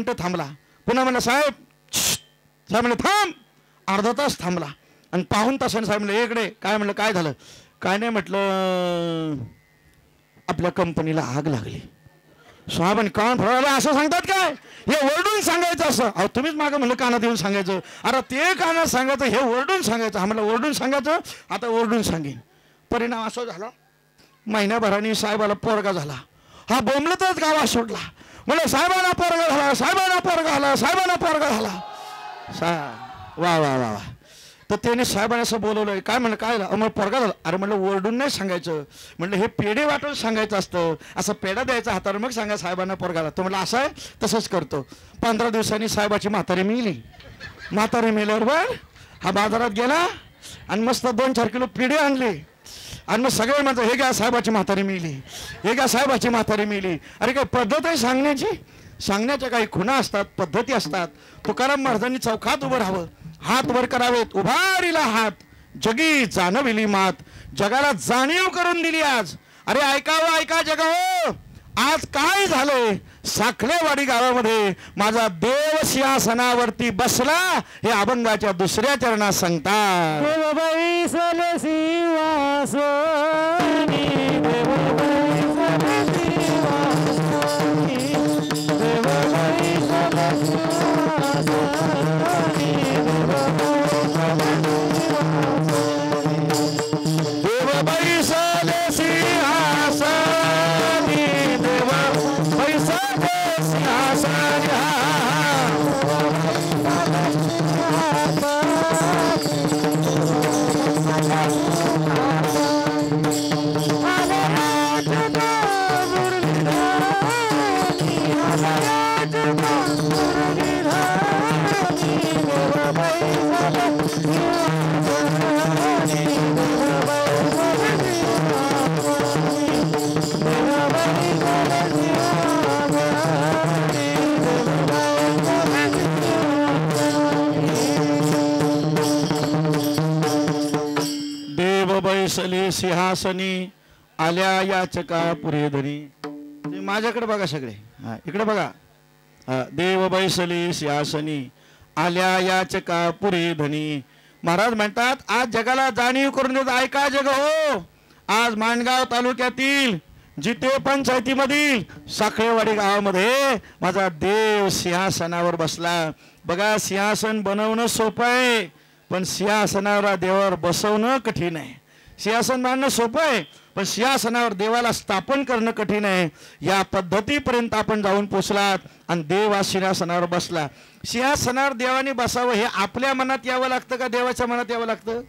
मिनिटं थांबला. पुन्हा म्हणलं साहेब. साहेब म्हणलं थांब. अर्धा तास थांबला आणि पाहून तासाने साहेब म्हणलं इकडे. काय म्हणलं काय झालं? काय नाही म्हटलं आपल्या कंपनीला आग लागली. साहेबांनी कान फळाला असं सांगतात काय? हे ओरडून सांगायचं असं. अहो तुम्हीच मागं म्हणलं कानात येऊन सांगायचं. अरे ते कानात सांगायचं, हे ओरडून सांगायचं. हा म्हणलं ओरडून सांगायचं, आता ओरडून सांगेन. परिणाम असा झाला, महिन्याभराने साहेबाला पोरगा झाला. हा बोंबलतच गावात सोडला. म्हणलं साहेबांना पोरगा झाला, साहेबांना पोरगा झाला, साहेबांना पोरगा झाला. वा वा वा वा. तर त्याने साहेबांना असं बोलवलं. काय म्हणलं काय झालं? मग पोरगा झाला. अरे म्हणलं ओरडून नाही सांगायचं. म्हणलं हे पेढे वाटून सांगायचं असतं. असं पेढा द्यायचा हातावर मग सांगा साहेबांना पोरगा झाला. तो म्हणलं असं आहे, तसंच करतो. 15 दिवसांनी साहेबाची म्हातारी मिली. म्हातारी मिल्यावर हा बाजारात गेला आणि मस्त 2-4 किलो पेढे आणले. आणि मग सगळे म्हणतात हे घ्या साहेबाची म्हातारी मिली, हे घ्या साहेबाची म्हातारी मिली. अरे काय पद्धत आहे सांगण्याची? सांगण्याच्या काही खुणा असतात, पद्धती असतात. तुकाराम महाराजांनी चौकात उभं राहावं, हात वर करावेत. उभारीला हात जगी जाणविली मात. जगाला जाणीव करून दिली आज. अरे ऐकावं ऐका जग हो, आज काय झालंय? साखळेवाडी गावामध्ये माझा देव सिंहासनावरती बसला, हे अभंगाच्या 2ऱ्या चरणात सांगतात. बैसले सिंहासनी आल्या याचका पुरे धनी. माझ्याकडे बघा सगळे, हा इकडे बघा. देव बैसले सिंहासनी आल्या याचका पुरे धनी. महाराज म्हणतात आज जगाला जाणीव करून देत. ऐका जग हो, आज माणगाव तालुक्यातील जिते पंचायतीमधील साखळेवाडी गावामध्ये माझा देव सिंहासनावर बसला. बघा सिंहासन बनवणं सोपं आहे, पण सिंहासनावर देवावर बसवणं कठीण आहे. सिंहासन बांधणं सोपं आहे, पण सिंहासनावर देवाला स्थापन करणं कठीण आहे. या पद्धतीपर्यंत आपण जाऊन पोचलात आणि देव सिंहासनावर बसला. सिंहासनावर देवाने बसावं हे आपल्या मनात यावं लागतं का देवाच्या मनात यावं लागतं?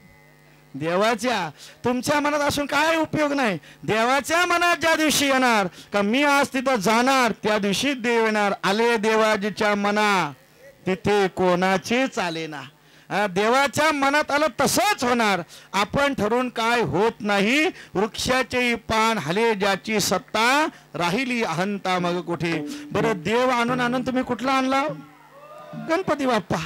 देवाच्या. तुमच्या मनात असून काय उपयोग नाही. देवाच्या मनात ज्या दिवशी येणार का मी आज तिथं जाणार, त्या दिवशी देव येणार. आले देवाजीच्या मना तिथे कोणाचे चालेना. देवाच्या मनात आलं तसंच होणार. आपण ठरवून काय होत नाही. वृक्षाचे पान हले ज्याची सत्ता, राहिली अहंता मग कुठे. बरं देव आणून आणून तुम्ही कुठला आणला? गणपती बाप्पा.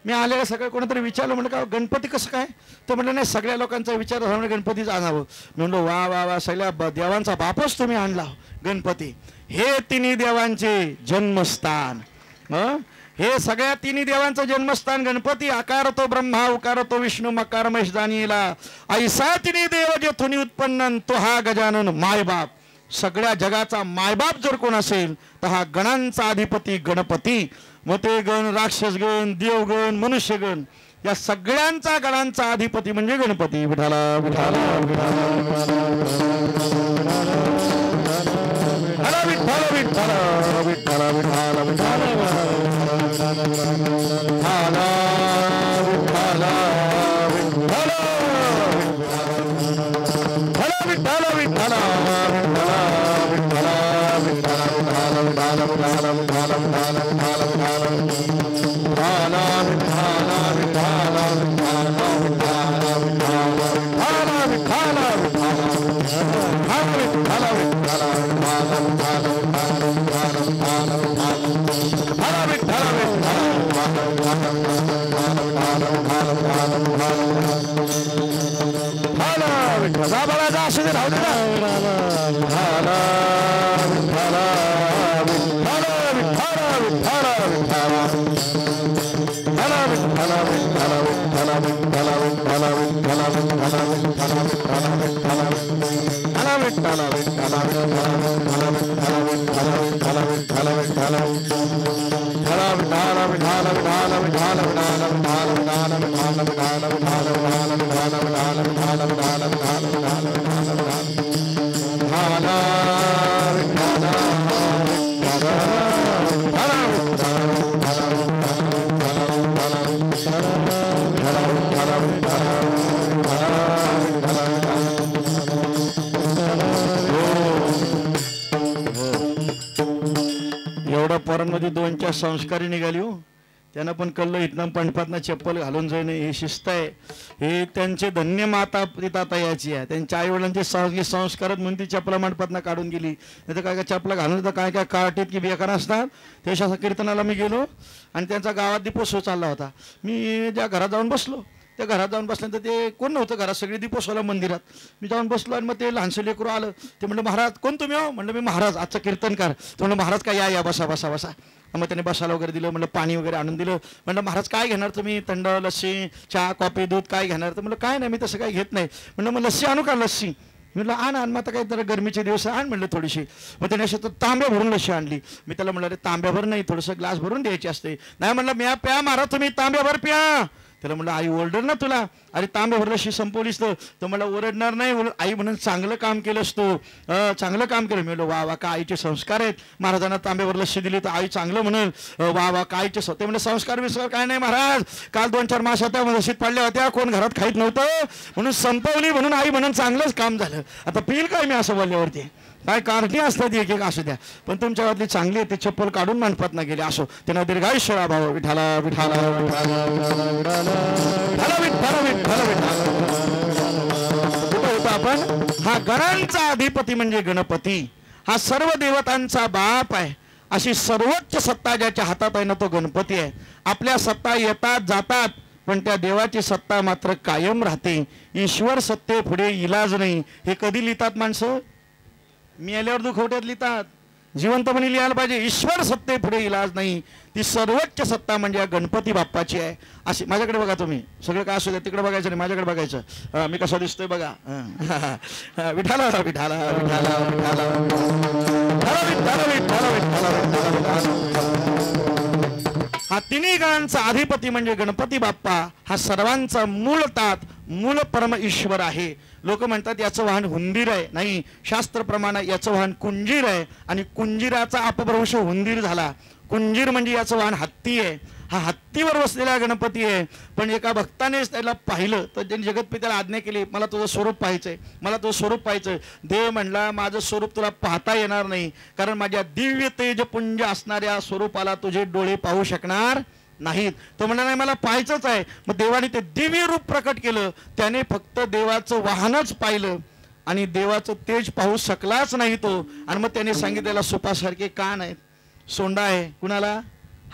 मी आलेलं सगळं कोणीतरी विचारलं, म्हणलं का गणपती कसं काय? तर म्हटलं नाही सगळ्या लोकांचा विचार झाला म्हणजे गणपतीच आणावं. मी म्हणलो वा वा वा, सगळ्या देवांचा बापच तुम्ही आणला गणपती. हे तिन्ही देवांचे जन्मस्थान. हे सगळ्या तिन्ही देवांचं जन्मस्थान गणपती. आकार तो ब्रह्मा, उकार तो विष्णू, मकार महेश जाणीला. ऐसा तिन्ही देव जेथुनी उत्पन्न, तो हा गजानन मायबाप. सगळ्या जगाचा मायबाप जर कोण असेल तर हा गणांचा अधिपती गणपती. मग ते गण, राक्षस गण, देवगण, मनुष्यगण, या सगळ्यांचा गणांचा अधिपती म्हणजे गणपती. विठाला विठाला विठाला विठाला विठाला विठाला एवढ्या पोरांमध्ये 2-4 संस्कारी निघाली हो. त्यांना पण कळलं इथनं पंडपातना चप्पल घालून जाणे ही शिस्त आहे. हे त्यांचे धन्य माता पिता याची आहे. त्यांच्या आईवडिलांचे संस्कारच म्हणून ती चपला मंडपातना काढून गेली. नाही तर काय काय चपला घालून तर काय काय काटीत की बेकार असतात. त्याच्या कीर्तनाला मी गेलो आणि त्यांचा गावात दीपोत्सव चालला होता. मी ज्या घरात जाऊन बसलो त्या घरात जाऊन बसल्यानंतर ते कोण नव्हतं घरात, सगळे दीपोत्सवाला मंदिरात. मी जाऊन बसलो आणि मग ते लहानसं लेकरू आलं. ते म्हणलं महाराज कोण तुम्ही हो? म्हणलं मी महाराज आजचं कीर्तनकार. तो म्हणलं महाराज काय या बसा बसा बसा. मग त्याने बसायला वगैरे दिलं. म्हणलं पाणी वगैरे आणून दिलं. म्हणलं महाराज काय घेणार तुम्ही? थंड लस्सी चहा कॉफी दूध काय घेणार? तर म्हणलं काय नाही मी तसं काही घेत नाही. म्हणलं मग लस्सी आणू का? लस्सी म्हटलं आण मग आता काय जरा गरमीचे दिवस आण म्हणलं थोडीशी. मग त्याने असं तांब्या भरून लस्सी आणली. मी त्याला म्हणलं अरे तांब्याभर नाही थोडंसं ग्लास भरून द्यायची असते. नाही म्हणलं म्या प्या महाराज तुम्ही तांब्याभर प्या. त्याला म्हणलं आई ओरडर ना तुला, अरे तांब्याभर लस्सी संपवलीस तर मला ओरडणार नाही. आई म्हणून चांगलं काम केलंस तू, चांगलं काम केलं. मी म्हणलं वा वा का आईचे संस्कार आहेत. महाराजांना तांब्याभर लस्सी दिली तर आई चांगलं म्हणेल. वा वा का आईचे ते म्हणजे संस्कार विस्कार काय नाही महाराज. काल 2-4 मास होत्या लस्सीत पडल्या होत्या, कोण घरात खाईत नव्हतं म्हणून संपवली म्हणून आई म्हणून चांगलंच काम झालं. आता पिल काय मी असं बोलल्यावरती काय कारणी असतात एक एक असू द्या. पण तुमच्या गावातली चांगली आहे ते चप्पल काढून मानपात ना गेले असो. त्यांना दीर्घायुष्य लाभावं. विठाला विठाला होतो आपण. हा गणांचा अधिपती म्हणजे गणपती. हा सर्व देवतांचा बाप आहे. अशी सर्वोच्च सत्ता ज्याच्या हातात आहे ना तो गणपती आहे. आपल्या सत्ता येतात जातात पण त्या देवाची सत्ता मात्र कायम राहते. ईश्वर सत्ते पुढे इलाज नाही. हे कधी लिहितात माणसं? मी आल्यावर दुखवट्यात लिहितात. जिवंतपणे लिहायला पाहिजे. ईश्वर सत्ते पुढे इलाज नाही. ती सर्वोच्च सत्ता म्हणजे गणपती बाप्पाची आहे. अशी माझ्याकडे बघा तुम्ही सगळं काय असू द्या तिकडे बघायचं नाही माझ्याकडे बघायचं. मी कसा दिसतोय बघा. विठाला विठाला विठाला विठाला हा तिन्ही गणांचा अधिपती म्हणजे गणपती बाप्पा. हा सर्वांचा मूळ तात मूळ परम ईश्वर आहे. लोक म्हणतात याचं वाहन हुंदीर आहे. नाही, शास्त्रप्रमाणे याचं वाहन कुंजीर आहे आणि कुंजीराचा अपभ्रंश हुंदीर झाला. कुंजीर म्हणजे याचं वाहन हत्ती आहे. हा हत्तीवर बसलेला गणपती आहे. पण एका भक्तानेच त्याला पाहिलं तर त्यांनी जगतपित्याला आज्ञा केली मला तुझं स्वरूप पाहायचंय, मला तुझं स्वरूप पाहायचंय. देव म्हणला माझं स्वरूप तुला पाहता येणार नाही कारण माझ्या दिव्य तेजपुंज असणाऱ्या स्वरूपाला तुझे डोळे पाहू शकणार नाहीत. तो म्हणला नाही मला पाहायचंच आहे. मग देवाने ते दिव्य रूप प्रकट केलं. त्याने फक्त देवाचं वाहनच पाहिलं आणि देवाचं तेज पाहू शकलाच नाही तो. आणि मग त्याने सांगितलेला सुपासारखे कान आहेत, सोंडा आहे, कुणाला?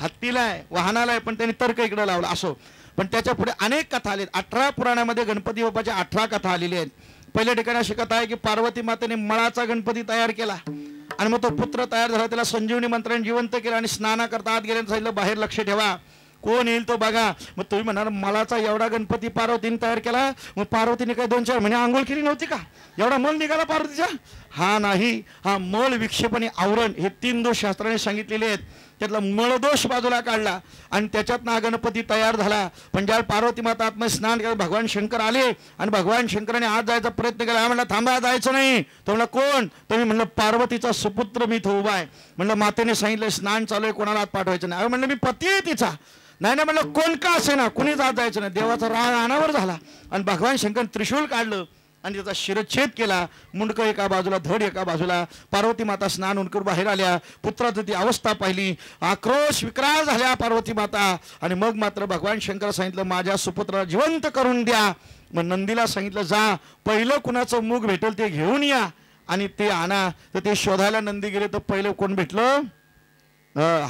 हत्तीला आहे, वाहनाला आहे. पण त्यांनी तर्क इकडे लावला असो. पण त्याच्या पुढे अनेक कथा आलेत. 18 पुराणामध्ये गणपती बाप्पाच्या 18 कथा आलेल्या आहेत. पहिल्या ठिकाणी अशी कथा आहे की पार्वती मातेने मळाचा गणपती तयार केला आणि मग तो पुत्र तयार झाला. त्याला संजीवनी मंत्राने जिवंत केला आणि स्नानाकरता आत गेल्यानं सांगितलं बाहेर लक्ष ठेवा, कोण येईल तो बघा. मग तुम्ही म्हणाल मलाचा एवढा गणपती पार्वतीने तयार केला, मग पार्वतीने काय 2-4 महिने आंघोळ केली नव्हती का? एवढा मल निघाला पार्वतीचा? हा नाही, हा मल विक्षेप आणि आवरण हे 3 दोष शास्त्राने सांगितलेले आहेत. त्यातला मळदोष बाजूला काढला आणि त्याच्यातनं हा गणपती तयार झाला. पण ज्या पार्वती माता आत्म स्नान केलं भगवान शंकर आले आणि भगवान शंकराने आत जायचा प्रयत्न केला. म्हणला थांबा जायचं नाही. तो म्हणला कोण? तुम्ही म्हणलं पार्वतीचा सुपुत्र मी इथं उभा आहे. म्हणलं मातेने सांगितलं स्नान चालू आहे कोणाला आत पाठवायचं नाही. म्हणलं मी पती आहे तिचा. नाही नाही म्हणलं कोण का असे ना कुणीच आत जायचं नाही. देवाचा राग अनावर झाला आणि भगवान शंकर त्रिशूल काढलं आणि त्याचा शिरच्छेद केला. मुंडकं एका बाजूला, धड एका बाजूला. पार्वती माता स्नान उनकून बाहेर आल्या. पुत्राची ती अवस्था पाहिली. आक्रोश विक्राळ झाल्या पार्वती माता. आणि मग मात्र भगवान शंकर सांगितलं माझ्या सुपुत्राला जिवंत करून द्या. मग नंदीला सांगितलं जा पहिलं कुणाचं मुख भेटेल ते घेऊन या आणि ते आणा. तर ते शोधायला नंदी गेले तर पहिलं कोण भेटलं?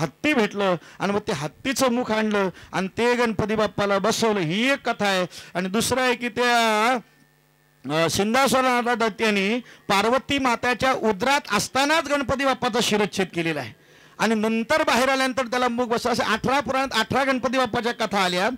हत्ती भेटलं. आणि मग ते हत्तीचं मुख आणलं आणि ते गणपती बाप्पाला बसवलं. ही एक कथा आहे. आणि दुसरं आहे की त्या सिंहासनाला दत्त्याने पार्वती माताच्या उदरात असतानाच गणपती बाप्पाचा शिरच्छेद केलेला आहे. आणि नंतर बाहेर आल्यानंतर त्याला मूग बसला. असे 18 पुराणात 18 गणपती बाप्पाच्या कथा आल्या.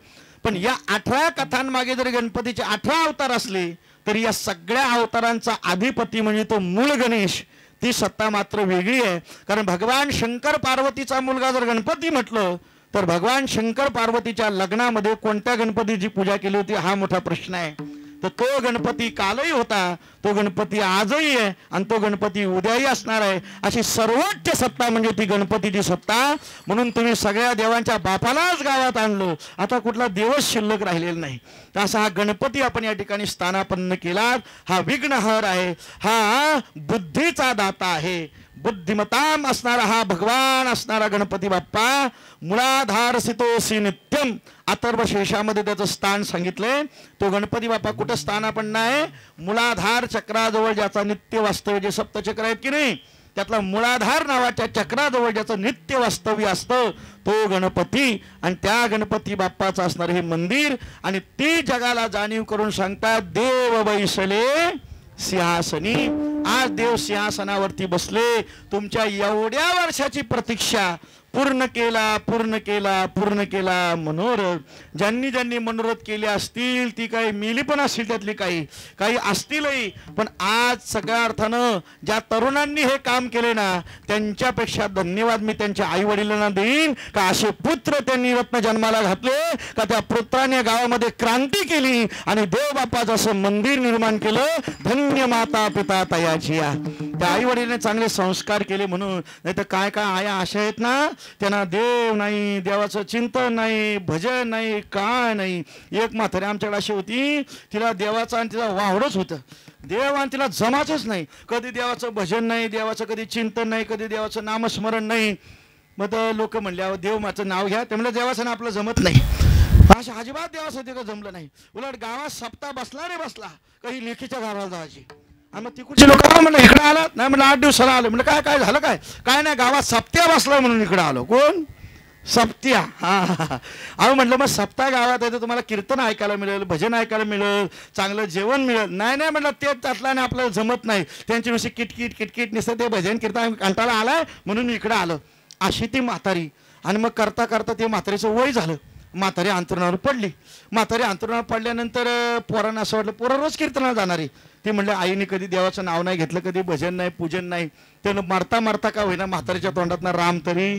पण या 18 कथांमागे जरी गणपतीचे 18 अवतार असले तरी या सगळ्या अवतारांचा अधिपती म्हणजे तो मूळ गणेश, ती सत्ता मात्र वेगळी आहे. कारण भगवान शंकर पार्वतीचा मुलगा जर गणपती म्हटलं तर भगवान शंकर पार्वतीच्या लग्नामध्ये कोणत्या गणपतीची पूजा केली होती हा मोठा प्रश्न आहे. तर तो गणपती कालही होता, तो गणपती आजही आहे आणि तो गणपती उद्याही असणार आहे. अशी सर्वोच्च सत्ता म्हणजे ती गणपतीची सत्ता. म्हणून तुम्ही सगळ्या देवांच्या बापालाच गावात आणलं, आता कुठला देवच शिल्लक राहिलेला नाही. तर असा हा गणपती आपण या ठिकाणी स्थानापन्न केला. हा विघ्नहर आहे, हा बुद्धीचा दाता आहे, बुद्धिमताम असणारा हा भगवान असणारा गणपती बाप्पा. मुळाधार सितोसी नित्यम अथर्व शेषामध्ये त्याचं स्थान सांगितलंय. तो गणपती बाप्पा कुठं स्थानापन्न आहे? मुळाधार चक्राजवळ, ज्याचा नित्य वास्तव्य, जे सप्तचक्र आहेत की नाही त्यातला मुळाधार नावाच्या चक्राजवळ ज्याचं नित्य वास्तव्य असतं तो गणपती. आणि त्या गणपती बाप्पाचं असणारं हे मंदिर. आणि ती जगाला जाणीव करून सांगतात देव बैसले सिंहासनी. आज देव सिंहासनावरती बसले. तुमच्या एवढ्या वर्षाची प्रतीक्षा पूर्ण केला मनोरथ. ज्यांनी ज्यांनी मनोरथ केले असतील ती काही मेली पण असतील, त्यातली काही असतीलही. पण आज सगळ्या अर्थानं ज्या तरुणांनी हे काम केले ना त्यांच्यापेक्षा धन्यवाद मी त्यांच्या आई वडिलांना देईन का असे पुत्र त्यांनी रत्न जन्माला घातले, का त्या पुत्राने गावामध्ये क्रांती केली आणि देव बाप्पाचं असं मंदिर निर्माण केलं. धन्य माता पिता तयाची. त्या आई वडिलांनी चांगले संस्कार केले म्हणून. नाही तर काय आया अशा आहेत ना त्यांना देव नाही, देवाचं चिंतन नाही, भजन नाही, काय नाही. एक म्हातारी आमच्याकडे अशी होती, तिला देवाचं आणि तिला वावडच होतं. देव आणि तिला जमाचच नाही. कधी देवाचं भजन नाही, देवाचं कधी चिंतन नाही, कधी देवाचं नामस्मरण नाही. मग लोक म्हणले अहो देव माझं नाव घ्या. ते म्हणलं देवाचं नाव आपलं जमत नाही. अशा अजिबात देवाचं ते का जमलं नाही. उलट गावात सप्ताह बसला रे बसला, काही लेखीच्या घराला जायची. आणि मग तिकडचे लोक म्हणलं इकडे आलात नाही, म्हणलं 8 दिवसाला आलो. म्हणलं काय झालं, काय नाही गावात सप्त्या बसला म्हणून इकडे आलो. कोण? सप्त्या. हा. अहो म्हटलं मग सप्ताह गावात आहे तर तुम्हाला कीर्तन ऐकायला मिळेल, भजन ऐकायला मिळेल, चांगलं जेवण मिळेल. नाही म्हटलं ते त्यातला नाही, आपल्याला जमत नाही. त्यांच्याविषयी किटकिट निसतं ते भजन कीर्तन कंटाळा आलाय म्हणून मी इकडे आलो. अशी ती म्हातारी. आणि मग करता ते म्हातारीचं वय झालं. म्हातारी अंतरुणावर पडली. म्हातारी अंतरुणावर पडल्यानंतर पोरांना असं वाटलं पोरं रोज कीर्तनाला जाणारी. ती म्हणलं आईने कधी देवाचं नाव नाही घेतलं, कधी भजन नाही, पूजन नाही. त्यानं मारता का होईना म्हातारीच्या तोंडातनं राम तरी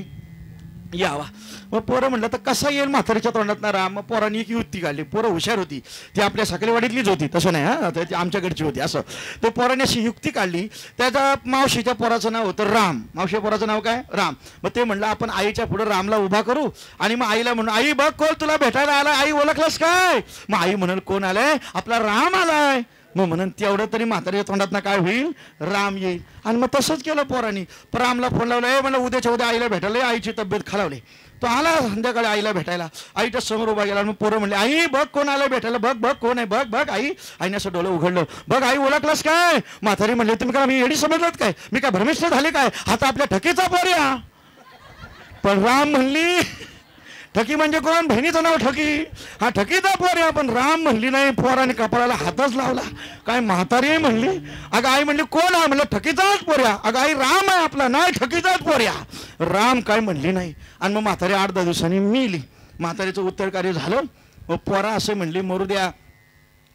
यावा. मग पोरं म्हणलं तर कसा येईल म्हातारीच्या तोंडातनं राम. मग पोरांनी एक युक्ती काढली. पोरं हुशार होती, ती आपल्या साखरेवाडीतलीच होती, तसं नाही हा, ती आमच्याकडची होती. असं तो पोरांनी अशी युक्ती काढली. त्याच्या मावशीच्या पोराचं नाव होतं राम. मावशीच्या पोराचं नाव काय? राम. मग ते म्हणलं आपण आईच्या पुढे रामला उभा करू आणि मग आईला म्हणून आई बघ कोण तुला भेटायला आला. आई ओळखलंस काय? मग आई म्हणाल कोण आलाय? आपला राम आलाय. मग म्हणून तेवढं तरी म्हातारीच्या तोंडातनं काय होईल? राम येईल. आणि मग तसंच केलं पोरांनी. रामला फोन लावला, म्हणलं उद्याच्या उद्या आईला भेटायला, आईची तब्येत खालावली. तो आला संध्याकाळी आईला भेटायला. आईच्या समोर उभा गेला. मग पोरं म्हणले आई बघ कोण आलं भेटायला, बघ कोण आहे, बघ आई. आईने असं डोळं उघडलं. बघ आई ओळखलंस काय? म्हातारी म्हणले तुम्ही काय मी येडी समजलात काय? मी काय भ्रमिष्ठ झाले काय? आता आपल्या ठकीचा पोर या. पण राम म्हणली ठकी म्हणजे कोण? बहिणीचं नाव ठकी. हा ठकीचा पोर आहे. पण राम म्हणली नाही. पोराने कपाळाला हातच लावला. काय म्हातारी म्हणली? अगं आई म्हणली कोण आहे? म्हणलं ठकीचाच पोर्या. अगं आई राम आहे आपला. नाही ठकीचाच पोर्या. राम काय म्हणली नाही. आणि मग म्हातारी 8-10 दिवसांनी मिली. म्हातारीचं उत्तर कार्य झालं. मग पोरा असे म्हणली मरू द्या,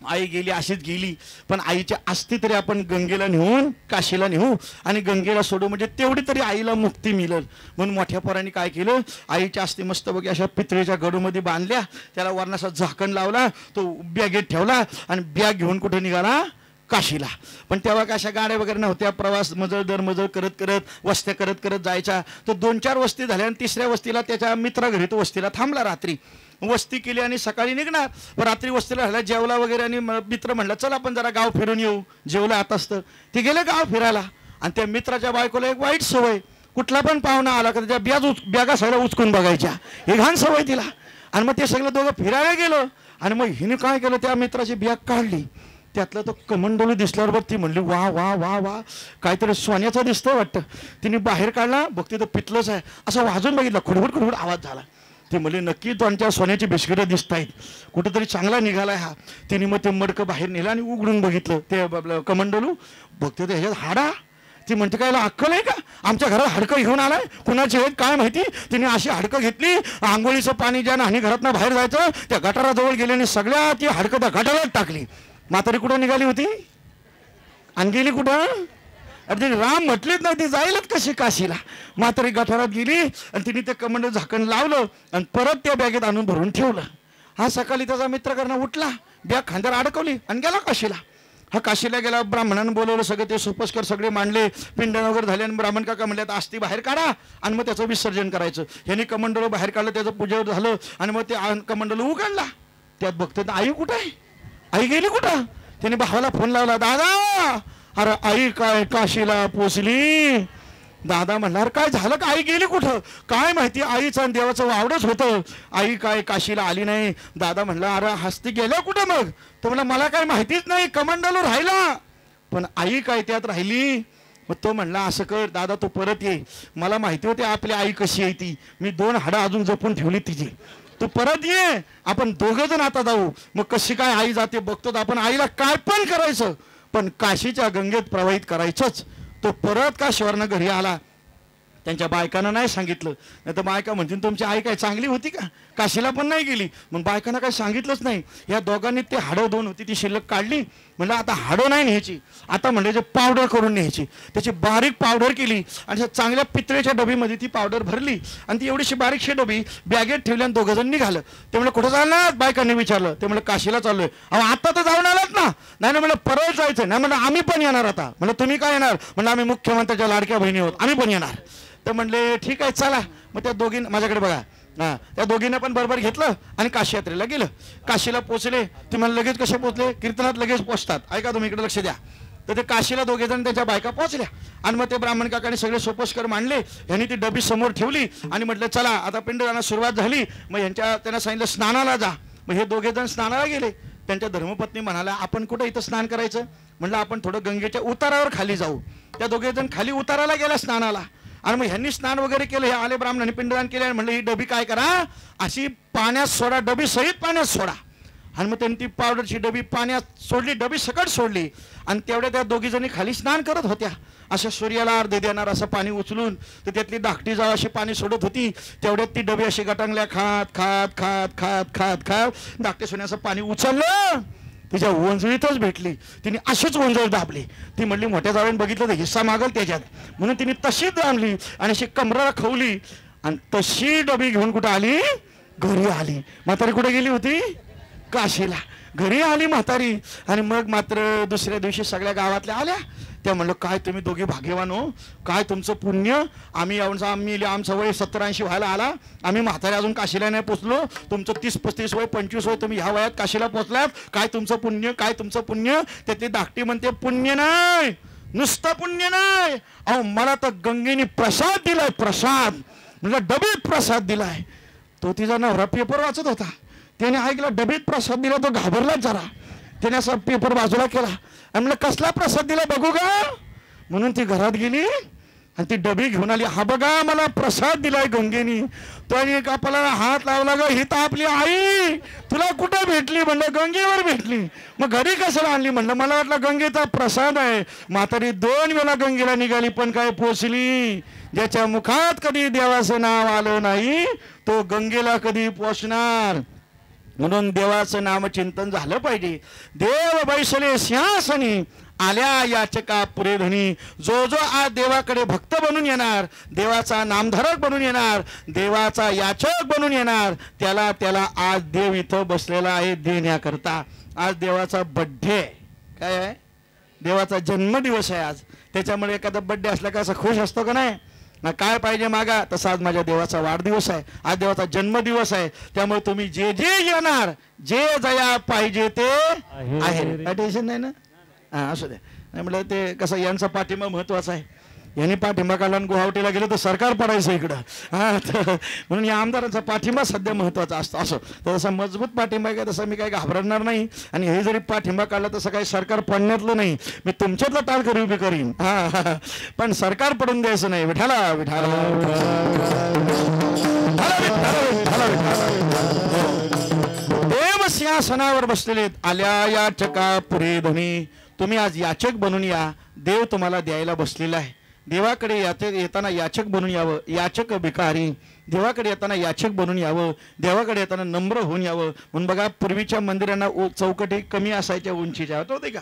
आई गेली अशीच गेली. पण आईच्या अस्थी तरी आपण गंगेला नेऊन काशीला नेऊ आणि गंगेला सोडू, म्हणजे तेवढी तरी आईला मुक्ती मिळेल. म्हणून मोठ्या पोरांनी काय केलं, आईच्या अस्थी मस्त बघी अशा पितळेच्या गडूमध्ये बांधल्या. त्याला वरणाचा झाकण लावला, तो बॅगेत ठेवला आणि बॅग घेऊन कुठे निघाला? काशीला. पण तेव्हा काय अशा गाड्या वगैरे नव्हत्या. प्रवास मजल करत वस्त्या करत जायच्या. तो 2-4 वस्ती झाल्या आणि 3ऱ्या वस्तीला त्याच्या मित्रा घरी तो वस्तीला थांबला. रात्री वस्ती केली आणि सकाळी निघणार. पण रात्री वस्तीला राहिला, जेवला वगैरे आणि मित्र म्हणला चल आपण जरा गाव फिरून येऊ. जेवलं आता असतं. ते गेले गाव फिरायला. आणि त्या मित्राच्या बायकोला एक वाईट सवय, कुठला पण पाहुणा आला का त्याच्या बॅगा सगळ्या उचकून बघायच्या. हे घाण सवय तिला. आणि मग ते सगळं दोघं फिरायला गेलो. आणि मग हिने काय केलं, त्या मित्राची बॅग काढली. त्यातलं तो कमंडलू दिसल्यावर ती म्हणली वा वा वा वा काहीतरी सोन्याचं दिसतंय वाटतं. तिने बाहेर काढला, बघते तर पितलंच आहे. असं वाजून बघितलं, खुडबुड आवाज झाला. ती म्हणली नक्की त्यांच्या सोन्याची बिस्किटं दिसत आहेत, कुठेतरी चांगला निघालाय हा. तिने मग ते मडकं बाहेर नेलं आणि उघडून बघितलं. ते कमंडलू बघते तर ह्याच्यात हाडा. ती म्हणते काय अक्कल आहे का, आमच्या घरात हाडकं घेऊन आलाय, कुणाची आहेत काय माहिती, तिने अशी हाडकं घेतली, आंघोळीचं पाणी ज्या आणि घरातनं बाहेर जायचं त्या गटाराजवळ गेल्याने सगळ्या ती हाडकं त्या गटारात टाकली. म्हातारी कुठं निघाली होती आणि गेली कुठं, अरे राम म्हटलेच नाही ती जाईलच कशी काशीला. म्हातारी गटारात गेली आणि तिने ते कमंड झाकण लावलं आणि परत त्या बॅगेत आणून भरून ठेवलं. हा सकाळी त्याचा मित्रकरणं उठला, बॅग खांद्यावर अडकवली आणि गेला काशीला. हा काशीला गेला, ब्राह्मणानं बोलवलं, सगळे ते सोपस्कर सगळे मांडले, पिंड वगैरे झाले आणि ब्राह्मण काका म्हणले आता अस्थी बाहेर काढा आणि मग त्याचं विसर्जन करायचं. ह्यांनी कमंडलं बाहेर काढलं, त्याचं पूजा झालं आणि मग ते कमंडलं उघडला. त्यात बघते आई कुठं आहे, आई गेली कुठं. त्याने भावाला फोन लावला, दादा अरे आई काय काशीला पोचली. दादा म्हणणार काय झालं का, आई गेली कुठं, काय माहिती, आईचं आणि देवाचं वावडच होतं, आई काय काशीला आली नाही. दादा म्हणला अरे हस्ती गेल्या कुठं मग, तो म्हणला मला काय माहितीच नाही, कमांडलो राहिला, पण आई काय त्यात राहिली. मग तो म्हणला असं कर दादा तू परत ये, मला माहिती होते आपली आई कशी आहे ती, मी 2 हाडं अजून जपून ठेवली तिची, तू परत ये, आपण दोघं जण आता जाऊ. मग कशी काय आई जाते बघतो आपण, आईला काय पण करायचं पण काशीच्या गंगेत प्रवाहित करायचंच. तो परत काशीवरनं घरी आला, त्यांच्या बायकांना नाही सांगितलं, नाही तर बायका म्हणतील तुमची आई काय चांगली होती का, काशीला पण नाही गेली. मग बायकांना काही सांगितलंच नाही. या दोघांनी ते हाडं 2 होती ती शिल्लक काढली. म्हणलं आता हाडं नाही न्यायची, आता म्हणले जे पावडर करून न्यायची. त्याची बारीक पावडर केली आणि चांगल्या पितळेच्या डबीमध्ये ती पावडर भरली आणि ती एवढीशी बारीकशी डबी बॅगेत ठेवली आणि 2 जण निघालं. ते म्हणलं कुठं चालणार, बायकांनी विचारलं. ते म्हणलं काशीला चाललोय. अहो आता तर जाऊन आलात ना, नाही ना म्हणलं परत जायचं नाही. म्हणलं आम्ही पण येणार आता. म्हणलं तुम्ही काय येणार, म्हणलं आम्ही मुख्यमंत्र्याच्या लाडक्या बहिणी आहोत, आम्ही पण येणार. तर म्हणले ठीक आहे चला. मग त्या दोघींना माझ्याकडे बघा, हां त्या दोघींना पण बरोबर घेतलं आणि काशी यात्रेला गेलं. काशीला पोचले. ते मला लगेच कसे पोचले, कीर्तनात लगेच पोचतात, ऐका तुम्ही इकडे लक्ष द्या. तर ते काशीला 2 जण त्यांच्या बायका पोहोचल्या आणि मग ते ब्राह्मण काकाने सगळे सोपस्कर मांडले. यांनी ती डबी समोर ठेवली आणि म्हटलं चला आता पिंडदानाला सुरुवात झाली. मग त्यांना सांगितलं स्नानाला जा. मग हे 2 जण स्नानाला गेले. त्यांच्या धर्मपत्नी म्हणाल्या आपण कुठं इथं स्नान करायचं, म्हणलं आपण थोडं गंगेच्या उतारावर खाली जाऊ. त्या 2 जण खाली उताराला गेल्या स्नानाला आणि मग ह्यांनी स्नान वगैरे केलं. हे आले ब्राह्मणांनी पिंडदान केले आणि म्हणलं ही डबी काय करा अशी पाण्यात सोडा, डबी सहित पाण्यात सोडा. आणि मग त्यांनी ती पावडरची डबी पाण्यात सोडली, डबी सकट सोडली आणि तेवढ्या त्या 2 जणी खाली स्नान करत होत्या. असं सूर्याला अर्धे देणार असं पाणी उचलून तर त्यातली धाकटी जाव अशी पाणी सोडत होती. तेवढ्यात ती डबी अशी गटांगल्या खात खात खात खात खात खात धाकटे सोने असं पाणी उचललं, तिच्या वंजळीतच भेटली. तिने अशीच वंजळ दाबली. ती म्हणली मोठ्या जावेने बघितलं तर हिस्सा मागल त्याच्यात, म्हणून तिने तशीच दाबली आणि अशी कमराला खवली आणि तशी डबी घेऊन कुठं आली, घरी आली. म्हातारी कुठे गेली होती, काशीला. घरी आली म्हातारी आणि मग मात्र दुसऱ्या दिवशी सगळ्या गावातल्या आल्या. त्या म्हणलं काय तुम्ही दोघे भाग्यवान हो, काय तुमचं पुण्य, आम्ही आमचं वय 70-80 व्हायला आला, आम्ही म्हातारे अजून काशीला नाही पोचलो, तुमचं 30-35 वय 25 वय, तुम्ही ह्या वयात काशीला पोचलात, काय तुमचं पुण्य, काय तुमचं पुण्य. त्यातली धाकटी म्हणते पुण्य नाही, नुसतं पुण्य नाही, अहो मला तर गंगेने प्रसाद दिलाय, प्रसाद म्हणजे डबीत प्रसाद दिलाय. तो तिचा नवरा पेपर वाचत होता, त्याने ऐकला डबीत प्रसाद दिला, तो घाबरला जरा. त्याने असा पेपर बाजूला केला आणि म्हणलं कसला प्रसाद दिला बघू का, म्हणून ती घरात गेली आणि ती डबी घेऊन आली. हा बघा मला प्रसाद दिलाय गंगेनी. तो एक आपल्याला हात लावला ग, ही तर आपली आई, तुला कुठं भेटली, म्हणलं गंगेवर भेटली. मग घरी कशाला आणली, म्हणलं मला वाटलं गंगेचा प्रसाद आहे. म्हातारी 2 वेळा गंगेला निघाली पण काय पोचली. ज्याच्या मुखात कधी देवाचं नाव आलं नाही तो गंगेला कधी पोचणार. म्हणून देवाचं नामचिंतन झालं पाहिजे. देव बैसले सिंहासनी आल्या याचका पुरे धनी. जो जो आज देवाकडे भक्त बनून येणार, देवाचा नामधारक बनून येणार, देवाचा याचक बनून येणार, त्याला त्याला आज देव इथं बसलेला आहे देण्याकरता. आज देवाचा बड्डे काय आहे, देवाचा जन्मदिवस आहे आज. त्याच्यामुळे एखादा बड्डे असला का असं खुश असतो का नाही, ना काय पाहिजे मागा, तसा आज माझ्या देवाचा वाढदिवस आहे, आज देवाचा जन्मदिवस आहे. त्यामुळे तुम्ही जे जे येणार, जे जया पाहिजे ते आहे. टेन्शन नाही ना, हां असू द्या. नाही म्हटलं ते कसं यांचा पाठिंबा महत्वाचा आहे. यांनी पाठिंबा काढला आणि गुवाहाटीला गेलं तर सरकार पडायचं इकडं. हां तर म्हणून या आमदारांचा पाठिंबा सध्या महत्वाचा असतो. असं तर तसा मजबूत पाठिंबा आहे का, तसा मी काही घाबरणार नाही. आणि हे जरी पाठिंबा काढला तसं काही सरकार पडण्यातलं नाही, मी तुमच्यातलं टाळकरी उभी करीन. हां पण सरकार पडून द्यायचं नाही. विठाला विठाला देव सिंहासनावर बसलेले आल्या याचका पुरे धनी. तुम्ही आज याचक बनून या, देव तुम्हाला द्यायला बसलेला आहे. देवाकडे येताना याचक बनून यावं. याचक भिकारी, देवाकडे येताना याचक बनून यावं, देवाकडे येताना नम्र होऊन यावं. म्हणून बघा, पूर्वीच्या मंदिरांना चौकटी कमी असायच्या उंचीच्या, होते का?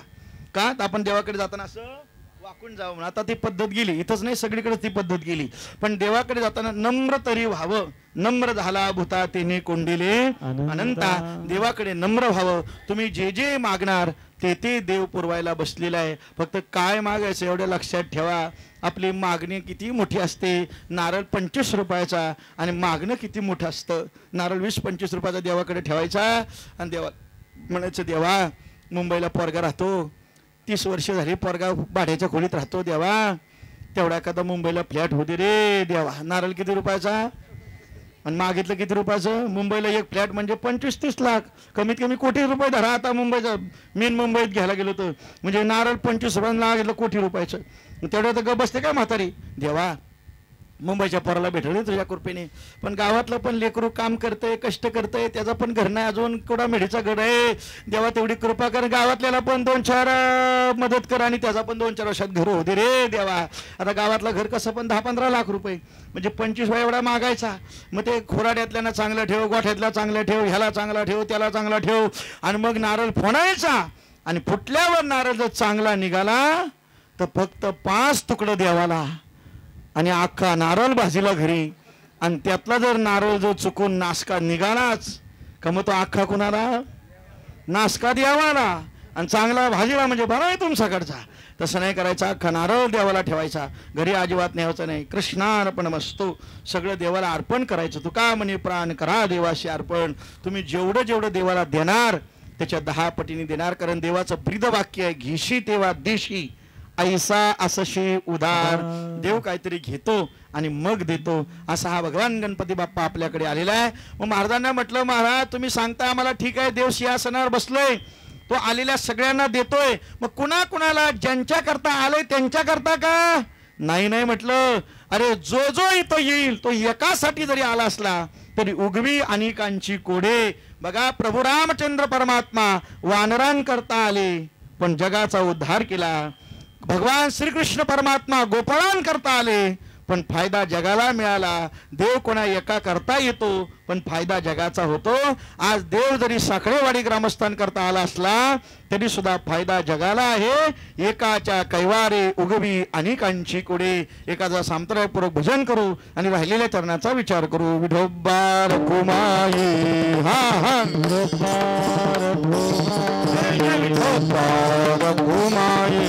का तर आपण देवाकडे जाताना असं वाकून जावं. आता ती पद्धत गेली, इथंच नाही सगळीकडे ती पद्धत गेली. पण देवाकडे जाताना नम्र तरी व्हावं. नम्र झाला भूता तेने कोंडिले अनंता. देवाकडे नम्र व्हावं. तुम्ही जे जे मागणार ते देव पुरवायला बसलेला आहे. फक्त काय मागायचं एवढं लक्षात ठेवा. आपली मागणी किती मोठी असते. नारळ 25 रुपयाचा आणि मागणं किती मोठं असतं. नारळ 20-25 रुपयाचा देवाकडे ठेवायचा आणि देवा म्हणायचं, देवा मुंबईला पोरगा राहतो, 30 वर्ष झाली पोरगा भाड्याच्या खोलीत राहतो, देवा तेवढा एखादा मुंबईला फ्लॅट होते रे देवा. नारळ किती रुपयाचा आणि मागितलं किती रुपयाचं? मुंबईला एक फ्लॅट म्हणजे 25-30 लाख, कमीत कमी कोटी रुपये धरा. आता मुंबईचा मेन मुंबईत घ्यायला गेलो तर म्हणजे नारळ 25 रुपयाला मागितलं कोटी रुपयाचं. तेवढं तर गप बसते काय म्हातारी? देवा मुंबईच्या पोराला भेटले तुझ्या कृपेने. पण गावातलं पण लेकरू काम करतंय, कष्ट करतंय, त्याचा पण घर नाही अजून, कोडा मेढीचा घर आहे. देवा तेवढी कृपा कर. गावातल्याला पण 2-4 मदत कर आणि त्याचा पण 2-4 वर्षात घर होते रे देवा. आता गावातलं घर कसं पण 10-15 लाख रुपये म्हणजे 25 वेळा एवढा मागायचा. मग ते खोराड्यातल्यानं चांगलं ठेव, गोठ्यातला चांगलं ठेव, ह्याला चांगला ठेव, त्याला चांगला ठेव आणि मग नारळ फोडायचा. आणि फुटल्यावर नारळ जर चांगला निघाला तर फक्त 5 तुकडं देवाला आणि अख्खा नारळ भाजीला घरी. आणि त्यातला जर नारळ जो चुकून नासका निघालाच का मग तो अख्खा कुणाला? नासका द्यावाला आणि चांगला भाजीला म्हणजे बरा आहे तुमच्याकडचा. तसं नाही करायचा. अख्खा नारळ देवाला ठेवायचा, घरी अजिबात न्यायचं नाही. कृष्णार्पणमस्तु, सगळं देवाला अर्पण करायचं. तुका म्हणे प्राण करा देवाशी अर्पण. तुम्ही जेवढं जेवढं देवाला देणार त्याच्या 10 पटीने देणार. कारण देवाचं ब्रीद वाक्य आहे, घेशी तेव्हा देशी ऐसा असशी उदार. देव काहीतरी घेतो आणि मग देतो. असा हा भगवान गणपती बाप्पा आपल्याकडे आलेला आहे. मग महाराजांना म्हटलं, महाराज तुम्ही सांगता आम्हाला ठीक आहे, देव सिंहासनावर बसलोय, तो आलेल्या सगळ्यांना देतोय, मग कुणाला ज्यांच्या करता आलोय त्यांच्या करता का? नाही नाही म्हटलं, अरे जो जो इथं येईल तो एकासाठी जरी आला असला तरी उगवी अनेकांची कोडे. बघा, प्रभू रामचंद्र परमात्मा वानरांकरता आले पण जगाचा उद्धार केला. भगवान श्रीकृष्ण परमात्मा गोपाळांकरता आले पण फायदा जगाला मिळाला. देव कोणा एका करता येतो पण फायदा जगाचा होतो. आज देव जरी साखळेवाडी ग्रामस्थांकरता आला असला तरी सुद्धा फायदा जगाला आहे. एकाच्या कैवारे उगवी अनेकांची कुडे. एकाचा सांप्रदायपूर्वक भजन करू आणि राहिलेल्या चरणाचा विचार करू. विठोबा रखुमाई हा हा विठोबा रखुमाई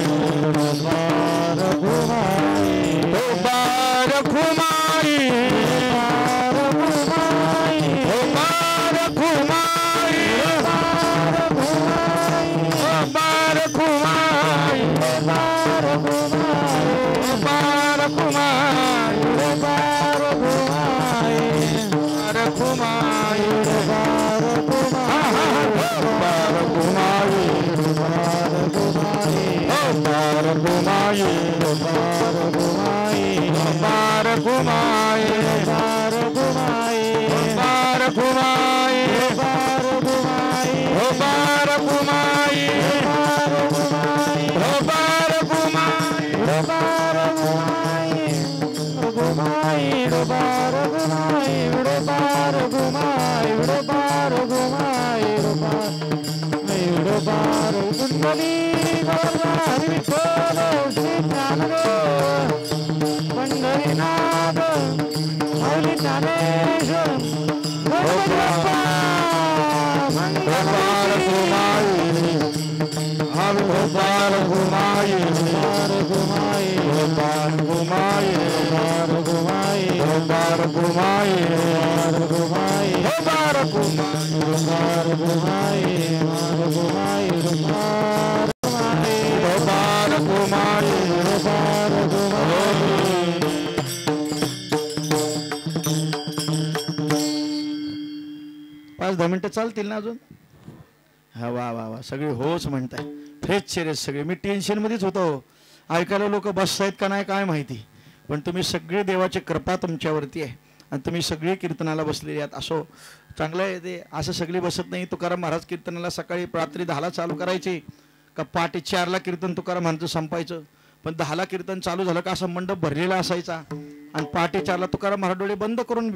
मिनिटं चालतील ना अजून? हा वा वा वा, सगळे होच म्हणताय. फ्रेश चेहरे सगळे. मी टेन्शन मध्येच होतो, ऐकायला लोक बसतायत का नाही काय माहिती. पण तुम्ही सगळे देवाची कृपा तुमच्यावरती आहे आणि तुम्ही सगळे कीर्तनाला बसलेले आहात. असो, चांगलं आहे ते. असं सगळे बसत नाही. तुकाराम महाराज कीर्तनाला सकाळी रात्री 10ला चालू करायचे का पहाटे 4ला कीर्तन तुकाराम महाराज संपायचं. पण 10ला कीर्तन चालू झालं का असं मंडप भरलेला असायचा आणि पहाटे 4ला तुकाराम महाराज डोळे बंद करून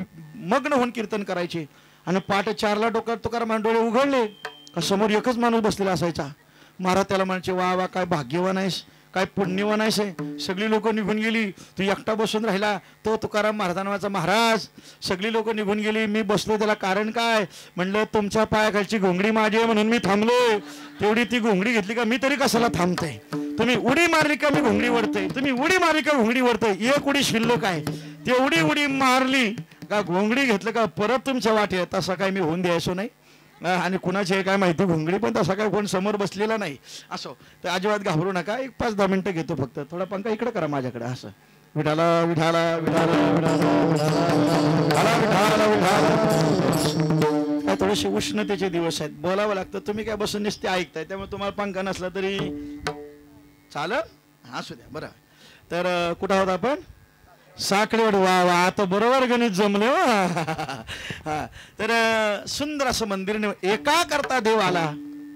मग्न होऊन कीर्तन करायचे आणि पहाटे 4ला तुकाराम महाराज डोळे उघडले का समोर एकच माणूस बसलेला असायचा. महाराज त्याला म्हणायचे, वा वा काय भाग्यवान आहेस, काय पुण्यवान आहेस. सगळी लोक निघून गेली, तू एकटा बसून राहिला. तो तुकाराम महाराजांचा महाराज, सगळी लोक निघून गेली, मी बसलो. त्याला कारण काय? म्हणलं तुमच्या पायाखालची घोंगडी माझी आहे म्हणून मी थांबलोय. तेवढी ती घोंगडी घेतली का मी तरी कशाला थांबते. तुम्ही उडी मारली का मी घोंगडी वरते, तुम्ही उडी मारली का घोंगडी वरते. एक उडी शिल्लक आहे, तेवढी उडी मारली का घोंगडी घेतलं का परत तुमच्या वाटे. तसा काय मी होऊन द्यायचो नाही. आणि कुणाची आहे काय माहिती घोंगडी, पण तसा काय कोण समोर बसलेला नाही. असो तर अजिबात घाबरू नका. एक 5-10 मिनिटं घेतो फक्त. थोडा पंखा इकडे करा माझ्याकडे. असं विठाला विठाला विठाला विठाला विठाला विठाला. काय थोडेसे उष्णतेचे दिवस आहेत, बोलावं लागतं. तुम्ही काय बसून नुसते ऐकताय, त्यामुळे तुम्हाला पंखा नसला तरी चालेल. असू द्या. बरं तर कुठं आहोत आपण? साखळीवर. वा वा, आता बरोबर गणित जमले. हा तर सुंदर असं मंदिर. एका करता देव आला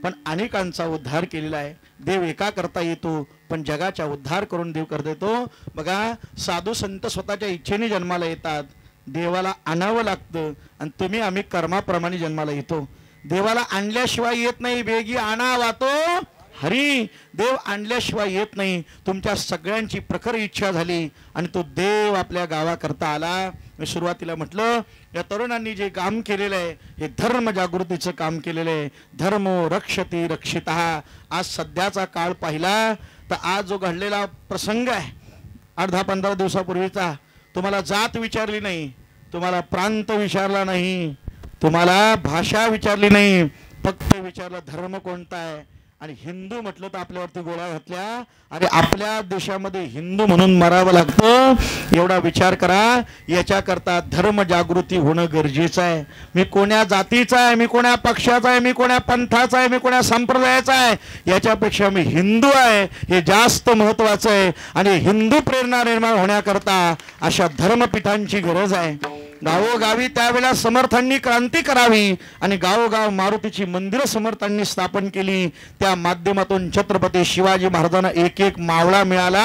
पण अनेकांचा उद्धार केलेला आहे. देव एका करता येतो पण जगाचा उद्धार करून देव कर देतो. बघा साधू संत स्वतःच्या इच्छेने जन्माला येतात, देवाला आणावं लागतं आणि तुम्ही आम्ही कर्माप्रमाणे जन्माला येतो. देवाला आणल्याशिवाय येत नाही. बेगी आणावा तो हरी. देव आणल्याशिवाय येत नाही. तुमच्या सगळ्यांची प्रखर इच्छा झाली आणि तो देव आपल्या गावाकरता आला. मी सुरुवातीला म्हटलं या तरुणांनी जे काम केलेलं आहे हे धर्म जागृतीचं काम केलेलं आहे. धर्मो रक्षती रक्षितः. आज सध्याचा काळ पाहिला तर आज जो घडलेला प्रसंग आहे 8-10-15 दिवसापूर्वीचा, तुम्हाला जात विचारली नाही, तुम्हाला प्रांत विचारला नाही, तुम्हाला भाषा विचारली नाही, फक्त विचारलं धर्म कोणता आहे. आणि हिंदू म्हटलं तर आपल्यावरती गोळ्या घातल्या. अरे आपल्या देशामध्ये हिंदू म्हणून मरावं लागतं एवढा विचार करा. याच्याकरता धर्म जागृती होणं गरजेचं आहे. मी कोण्या जातीचा आहे, मी कोण्या पक्षाचा आहे, मी कोण्या पंथाचा आहे, मी कोण्या संप्रदायाचा आहे, याच्यापेक्षा मी हिंदू आहे हे जास्त महत्वाचं आहे. आणि हिंदू प्रेरणा निर्माण होण्याकरता अशा धर्मपीठांची गरज आहे. गावोगावी त्यावेळेला समर्थांनी क्रांती करावी आणि गावोगाव मारुतीची मंदिरं समर्थांनी स्थापन केली. त्या माध्यमातून छत्रपती शिवाजी महाराजांना एक एक मावळा मिळाला.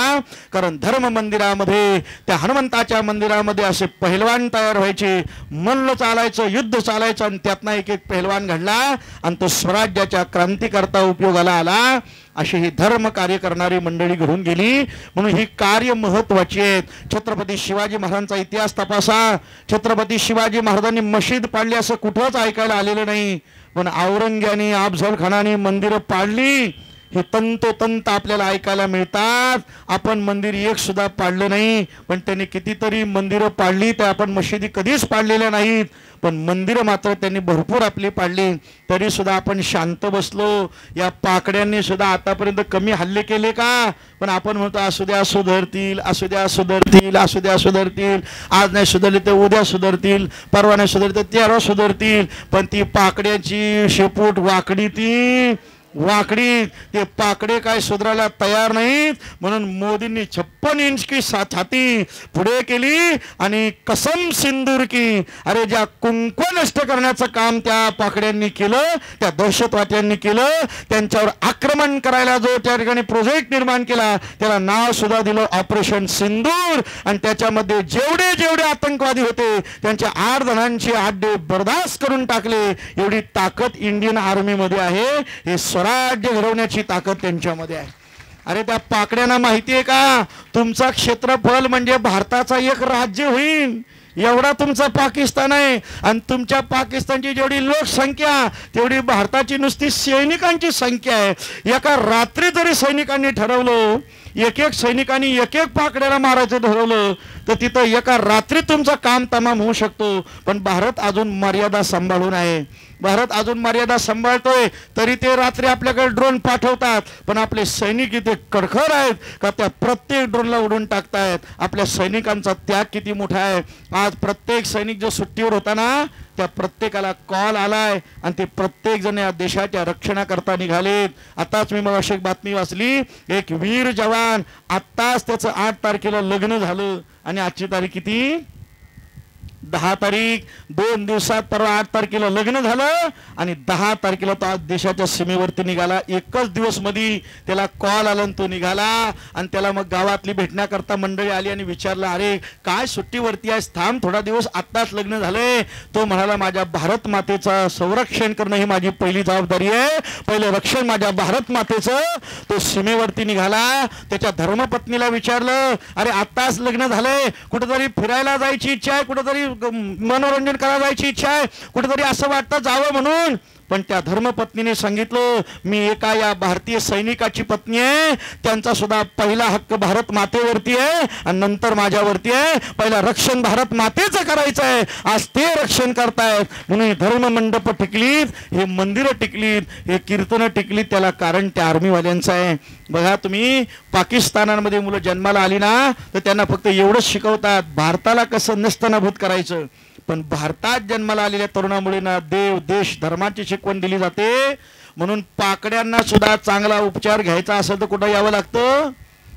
कारण धर्म मंदिरामध्ये, त्या हनुमंताच्या मंदिरामध्ये असे पहिलवान तयार व्हायचे. मल्ल चालायचं, युद्ध चालायचं आणि त्यातनं एक एक पहिलवान घडला आणि तो स्वराज्याच्या क्रांतीकरता उपयोगाला आला. अशी ही धर्म कार्य करणारी मंडळी घडून गेली. म्हणून ही कार्य महत्वाची आहेत. छत्रपती शिवाजी महाराजांचा इतिहास तपासा. छत्रपती शिवाजी महाराजांनी मशीद पाडली असं कुठंच ऐकायला आलेलं नाही. पण औरंग्याने, अफझल खानाने मंदिरं पाडली हे तंतोतंत आपल्याला ऐकायला मिळतात. आपण मंदिर एक सुद्धा पाडलं नाही, पण त्यांनी कितीतरी मंदिरं पाडली. त्या आपण मशिदी कधीच पाडलेल्या नाहीत, पण मंदिरं मात्र त्यांनी भरपूर आपली पाडली. तरी सुद्धा आपण शांत बसलो. या पाकड्यांनी सुद्धा आतापर्यंत कमी हल्ले केले का? पण आपण म्हणतो असू द्या सुधारतील, असू द्या सुधारतील, असू द्या सुधारतील. आज नाही सुधारली तर उद्या सुधारतील, परवा नाही सुधारली तर तेव्हा सुधारतील. पण ती पाकड्याची शेपूट वाकडी, ती वाकडी, ते पाकडे काय सुधारायला तयार नाहीत. म्हणून मोदींनी 56 इंच की छाती पुढे केली आणि कसम सिंदूर की. अरे ज्या कुंकू नष्ट करण्याचं काम त्या पाकड्यांनी केलं, त्या दहशतवाद्यांनी केलं, त्यांच्यावर आक्रमण करायला जो त्या ठिकाणी प्रोजेक्ट निर्माण केला त्याला नाव सुद्धा दिलं ऑपरेशन सिंदूर. आणि त्याच्यामध्ये जेवढे जेवढे आतंकवादी होते त्यांच्या 8 जणांचे आड्डे बर्दाश्त करून टाकले. एवढी ताकद इंडियन आर्मीमध्ये आहे. हे स्वराज्य घडवण्याची ताकद त्यांच्यामध्ये आहे. अरे त्या पाकड्यांना माहिती आहे का तुमचा क्षेत्रफळ म्हणजे भारताचा एक राज्य होईल एवढा तुमचा पाकिस्तान आहे. आणि तुमच्या पाकिस्तानची जेवढी लोकसंख्या तेवढी भारताची नुसती सैनिकांची संख्या आहे. एका रात्री जरी सैनिकांनी ठरवलं, एक एक सैनिकांनी एक एक पाकड्याला मारायचं ठरवलं तर तिथं एका रात्री तुमचं काम तमाम होऊ शकतो. पण भारत अजून मर्यादा सांभाळून आहे. भारत अजून मर्यादा सांभाळतोय तरी ते रात्री आपल्याकडे ड्रोन पाठवतात. पण आपले सैनिक इथे कडखर आहेत का त्या प्रत्येक ड्रोनला उडून टाकतायत. आपल्या सैनिकांचा त्याग किती मोठा आहे. आज प्रत्येक सैनिक जो सुट्टीवर होता ना त्या प्रत्येकाला कॉल आलाय आणि ते प्रत्येक जण या देशाच्या रक्षणाकरता निघालेत. आताच मी मग अशी एक बातमी वाचली, एक वीर जवान आत्ताच त्याचं 8 तारखेला लग्न झालं आणि आजची तारीख किती? 10 तारीख, 2 दिवसात परवा 8 तारखेला लग्न झालं आणि 10 तारखेला तो आज देशाच्या सीमेवरती निघाला. एकच दिवस मध्ये त्याला कॉल आला आणि तो निघाला. आणि त्याला मग गावातली भेटण्याकरता मंडळी आली आणि विचारलं, अरे काय सुट्टीवरती आहेस, थांब थोडा दिवस, आत्ताच लग्न झालंय. तो म्हणाला, माझ्या भारत मातेचं संरक्षण करणं ही माझी पहिली जबाबदारी आहे, पहिलं रक्षण माझ्या भारत मातेचं. तो सीमेवरती निघाला. त्याच्या धर्मपत्नीला विचारलं, अरे आत्ताच लग्न झालंय, कुठेतरी फिरायला जायची इच्छा आहे, कुठेतरी मनोरंजन करायला जायची इच्छा आहे, कुठेतरी असं वाटतं जावं म्हणून. पण त्या धर्मपत्नीने सांगितलं, मी एका या भारतीय सैनिकाची पत्नी आहे, त्यांचा सुद्धा पहिला हक्क भारत मातेवरती आहे आणि नंतर माझ्यावरती आहे. पहिला रक्षण भारत मातेचं करायचं आहे, आज ते रक्षण करतायत. म्हणून धर्म मंडप टिकलीत, हे मंदिरं टिकलीत, हे कीर्तनं टिकलीत. त्याला कारण त्या आर्मीवाल्यांचं आहे. बघा तुम्ही, पाकिस्तानामध्ये मुलं जन्माला आली ना तर त्यांना फक्त एवढंच शिकवतात, भारताला कसं नस्तनाभूत करायचं. पण भारतात जन्माला आलेल्या तरुणा मुलींना देव, देश, धर्माची शिकवण दिली जाते. म्हणून पाकड्यांना सुद्धा चांगला उपचार घ्यायचा असेल तर कुठं यावं लागतं?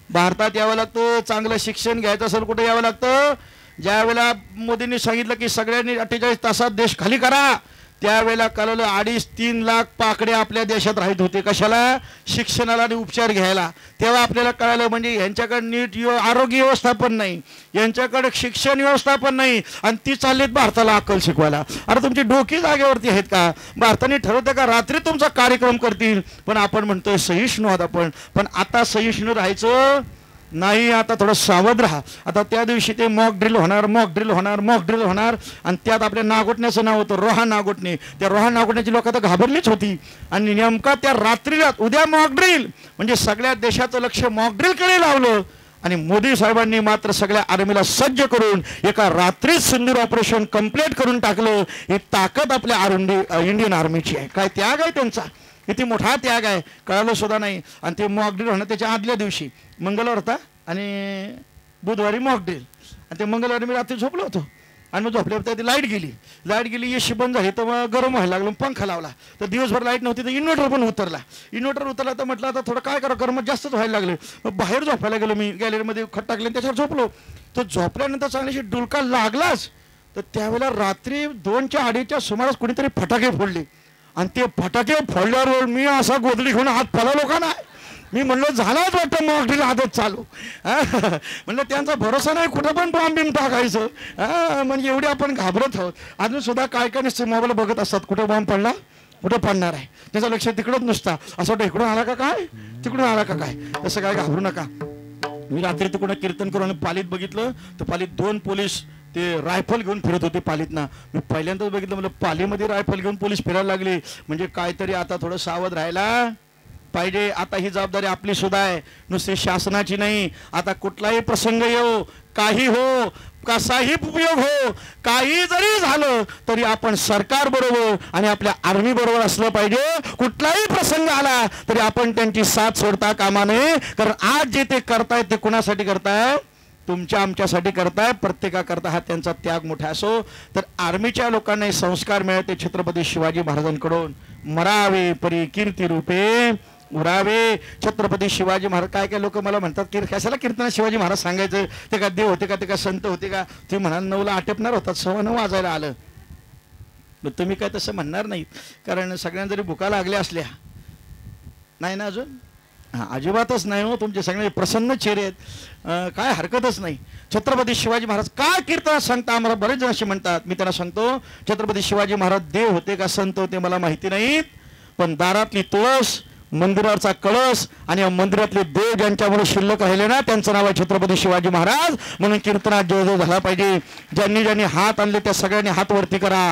भारतात यावं लागतं. चांगलं शिक्षण घ्यायचं असेल कुठं यावं लागतं? ज्या वेळेला मोदींनी सांगितलं की सगळ्यांनी 48 तासात देश खाली करा, त्यावेळेला कळलं 2.5-3 लाख पाकडे आपल्या देशात राहत होते. कशाला? शिक्षणाला आणि उपचार घ्यायला. तेव्हा आपल्याला कळलं, म्हणजे यांच्याकडे नीट आरोग्य व्यवस्थापन नाही, यांच्याकडे शिक्षण व्यवस्थापन नाही, आणि ती चाललीत भारताला अक्कल शिकवायला. अरे तुमची डोकी जागेवरती आहेत का? भारताने ठरवतं का रात्री तुमचा कार्यक्रम करतील? पण आपण म्हणतोय सहिष्णू आहात आपण, पण आता सहिष्णू राहायचं नाही. आता थोडं सावध राहा. आता त्या दिवशी ते मॉक ड्रिल होणार, मॉक ड्रिल होणार, मॉक ड्रिल होणार, आणि त्यात आपल्या नागोटण्याचं नाव होतं रोहा नागोटणे. त्या रोहा नागोटण्याची लोक आता घाबरलीच होती. आणि नेमका त्या रात्रीला उद्या मॉक ड्रिल, म्हणजे सगळ्या देशाचं लक्ष मॉक ड्रिलकडे लावलं. आणि मोदी साहेबांनी मात्र सगळ्या आर्मीला सज्ज करून एका रात्रीच सिंदूर ऑपरेशन कंप्लीट करून टाकलं. ही ताकद आपल्या इंडियन आर्मीची आहे. काय त्याग आहे त्यांचा, किती मोठा त्याग आहे, कळालं सुद्धा नाही. आणि ते मॉक ड्रिल होणं त्याच्या आदल्या दिवशी मंगळवार होता आणि बुधवारी मॉक ड्रिल. आणि ते मंगळवारी मी रात्री झोपलो होतो, आणि मग झोपल्यावर ती लाईट गेली, एसी बंद झाली, तर मग गरम व्हायला लागलं. पंखा लावला तर दिवसभर लाईट नव्हती, तर इन्व्हर्टर पण उतरला. तर म्हटलं आता थोडं काय करा, गरम जास्तच व्हायला लागले. मग बाहेर झोपायला गेलो मी, गॅलरीमध्ये खट टाकले, त्याच्यावर झोपलो. तर झोपल्यानंतर चांगलीशी डुलका लागलाच. तर त्यावेळेला रात्री 2-2:30च्या सुमारास कुणीतरी फटाके फोडले. आणि ते फटाके फोडल्यावर मी असा गोदडी घेऊन हात पळालो का नाही. मी म्हणलं झालाच वाटतं मॉक ड्रिल आजच चालू. म्हणलं त्यांचा भरोसा नाही, कुठं पण बॉम्ब बिम टाकायचं. म्हणजे एवढे आपण घाबरत आहोत. अजून सुद्धा काय काय नसते, मोबाईल बघत असतात, कुठं बॉम्ब पडला, कुठं पडणार आहे, त्याचं लक्ष तिकडंच नुसता. असं वाटतं इकडून आला का काय, तिकडून आला का काय. तसं काय घाबरू नका. मी रात्री तिकडून कीर्तन करून पालीत बघितलं, तर पालीत 2 पोलीस ते रायफल घेऊन फिरत होते पालीतना. मी पहिल्यांदाच बघितलं, मला पालीमध्ये रायफल घेऊन पोलीस फिरायला लागले. म्हणजे काहीतरी आता थोडं सावध राहायला पाहिजे. आता ही जबाबदारी आपली सुद्धा आहे, नुसती शासनाची नाही. आता कुठलाही प्रसंग येऊ, काही हो, कसाही उपयोग हो, काही जरी झालं तरी आपण सरकार बरोबर आणि आपल्या आर्मी बरोबर असलं पाहिजे. कुठलाही प्रसंग आला तरी आपण त्यांची साथ सोडता कामा नये. कारण आज जे ते करतायत ते कुणासाठी करताय? तुमच्या आमच्यासाठी करताय, प्रत्येकाकरता हा त्यांचा त्याग मोठा असो. तर आर्मीच्या लोकांना संस्कार मिळते छत्रपती शिवाजी महाराजांकडून. मरावे परी कीर्ती रूपे उरावे. छत्रपती शिवाजी महाराज, काय काय लोक मला म्हणतात की कशाला कीर्तन शिवाजी महाराज सांगायचं, ते का देव होते का, ते का संत होते का. ते म्हणाल 9ला आटपणार होतात, 9:15 वाजायला आलं. मग तुम्ही काय तसं म्हणणार नाहीत, कारण सगळ्यांना जरी भुका लागल्या असल्या नाही ना अजून, हां अजिबातच नाही हो. तुमचे सगळे प्रसन्न चेहरे आहेत, काय हरकतच नाही. छत्रपती शिवाजी महाराज का कीर्तन सांगता, आम्हाला बरेच जण असे म्हणतात. मी त्यांना सांगतो, छत्रपती शिवाजी महाराज देव होते का संत होते मला माहिती नाहीत, पण दारातली तुळस, मंदिराचा कळस आणि मंदिरातले देव ज्यांच्यामुळे शिल्लक राहिले ना, त्यांचं नाव आहे छत्रपती शिवाजी महाराज. म्हणून कीर्तनात जय जय झाला पाहिजे. ज्यांनी ज्यांनी हात आणले त्या सगळ्यांनी हात वरती करा,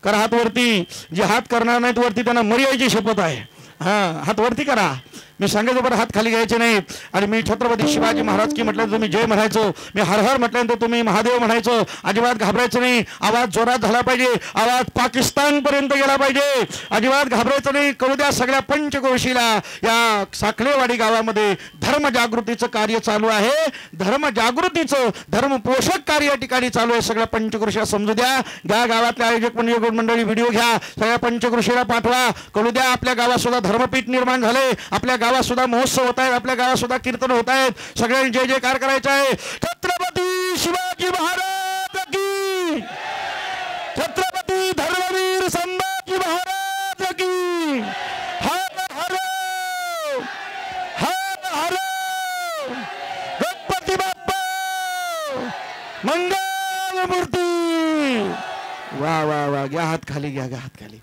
हात वरती. जे हात करणार नाहीत वरती त्यांना मर्यादेची शपथ आहे. हां, हात वरती करा. मी सांगायचं बरं, हात खाली घ्यायचे नाहीत. आणि मी छत्रपती शिवाजी महाराज की म्हटलं तुम्ही जय म्हणायचं, मी हर हर म्हटल्यानंतर तुम्ही महादेव म्हणायचं. अजिबात घाबरायचं नाही. आवाज जोरात झाला पाहिजे, आवाज पाकिस्तानपर्यंत गेला पाहिजे. अजिबात घाबरायचं नाही. करू द्या सगळ्या पंचक्रोशीला. या साखलेवाडी गावामध्ये धर्मजागृतीचं कार्य चालू आहे. धर्मजागृतीचं, धर्मपोषक कार्य या ठिकाणी चालू आहे. सगळ्या पंचक्रोशीला समजू द्या. या गावातले आयोजक मंडळी व्हिडिओ घ्या, सगळ्या पंचक्रोशीला पाठवा. कळू द्या आपल्या गावात सुद्धा धर्मपीठ निर्माण झाले, आपल्या गावात सुद्धा महोत्सव होत आहेत, आपल्या गावात सुद्धा कीर्तन होत आहेत. सगळ्यांनी जय जयकार करायचा आहे. छत्रपती शिवाजी महाराज की छत्रपती धर्मवीर संभाजी महाराज की हर हर हर हर गणपती बाप्पा मंगल मूर्ती. वा वा वा, घ्या हात खाली, घ्या हात खाली.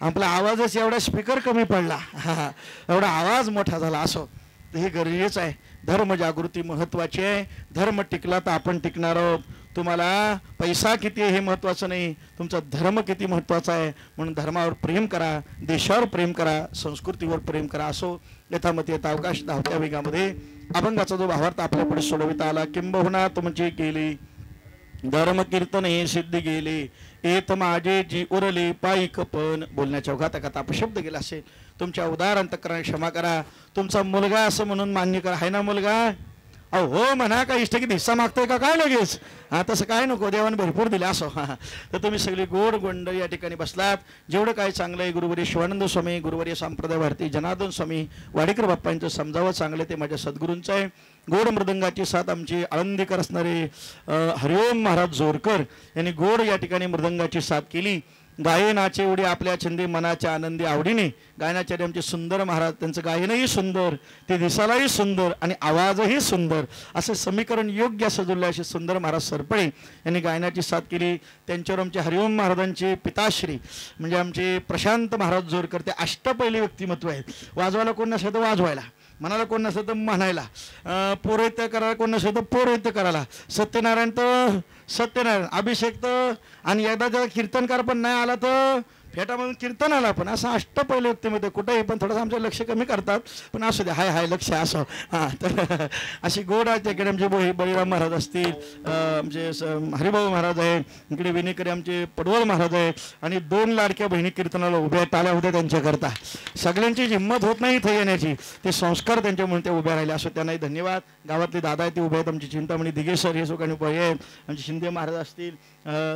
आपला आवाजच एवढा स्पीकर कमी पडला, एवढा आवाज मोठा झाला. असो, हे गरजेचं आहे. धर्म जागृती महत्वाची आहे. धर्म टिकला तर आपण टिकणार आहोत. तुम्हाला पैसा किती आहे हे महत्त्वाचं नाही, तुमचा धर्म किती महत्त्वाचा आहे. म्हणून धर्मावर प्रेम करा, देशावर प्रेम करा, संस्कृतीवर प्रेम करा. असो, यथामती यथावकाश धावत्या वेगामध्ये अभंगाचा जो भावार्थ आपल्यापुढे सोडविता आला. किंबहुना तुमची केली धर्म कीर्तन हे सिद्ध गेले, येत माझे जी उरले पायिक पण. बोलण्याच्या ओघात एखादा अपशब्द गेला असेल, तुमच्या उदार अंतःकरणाने क्षमा करा. तुमचा मुलगा असं म्हणून मान्य करा. आहे ना मुलगा? अहो हो म्हणा, का इष्टगीत हिस्सा मागतोय का काय लगेच? तसं काय नको, देवाने भरपूर दिले. असो, तर तुम्ही सगळी गोड गोंड या ठिकाणी बसलात. जेवढं काय चांगलं आहे, गुरुवर्य शिवानंद स्वामी, गुरुवर्य संप्रदाय भारती जनार्दन स्वामी वाडेकर बाप्पांचं समजावं चांगलं ते माझ्या सद्गुरूंचं आहे. गोड मृदंगाची साथ आमची आळंदीकर असणारे हरिओम महाराज जोरकर यांनी गोड या ठिकाणी मृदंगाची साथ केली. गायनाचे उडी आपल्या छंदी मनाच्या आनंदी आवडीने. गायनाचार्य आमचे सुंदर महाराज, त्यांचं गायनही सुंदर, ते दिसायलाही सुंदर आणि आवाजही सुंदर, असं समीकरण योग्य असं जुळलं असे सुंदर महाराज सरपळे यांनी गायनाची साथ केली. त्यांच्यावर आमचे हरिओम महाराजांचे पिताश्री म्हणजे आमचे प्रशांत महाराज जोरकर, ते अष्टपैली व्यक्तिमत्व आहेत. वाजवायला कोण नसेल तर वाजवायला, म्हणाला कोण नसेल तर म्हणायला, पौरोहित्य करायला कोण नसेल तर पौरोहित्य करायला, सत्यनारायण तर सत्यनारायण, अभिषेक तर, आणि एकदा जर कीर्तनकार पण नाही आला तर फेटामधून कीर्तनाला पण. असं अष्टपैली व्यक्तिमत्व. कुठेही पण थोडंसं आमचं लक्ष कमी करतात, पण असू द्या, हाय लक्ष असं. तर अशी गोड आहे. त्याकडे आमचे बळीराम महाराज असतील, आमचे हरिभाऊ महाराज आहे, इकडे विनेकरी आमचे पडवळ महाराज आहे, आणि 2 लाडक्या बहिणी कीर्तनाला उभ्या टाळ्या होत्या त्यांच्याकरता. सगळ्यांची हिंमत होत नाही इथे येण्याची, ते संस्कार त्यांच्यामुळे ते उभ्या राहिले. असं त्यांनाही धन्यवाद. गावातले दादा आहेत ते उभे आहेत, आमची चिंतामणी दिगेसर हे सुखाने उभे आहेत, आमचे शिंदे महाराज असतील,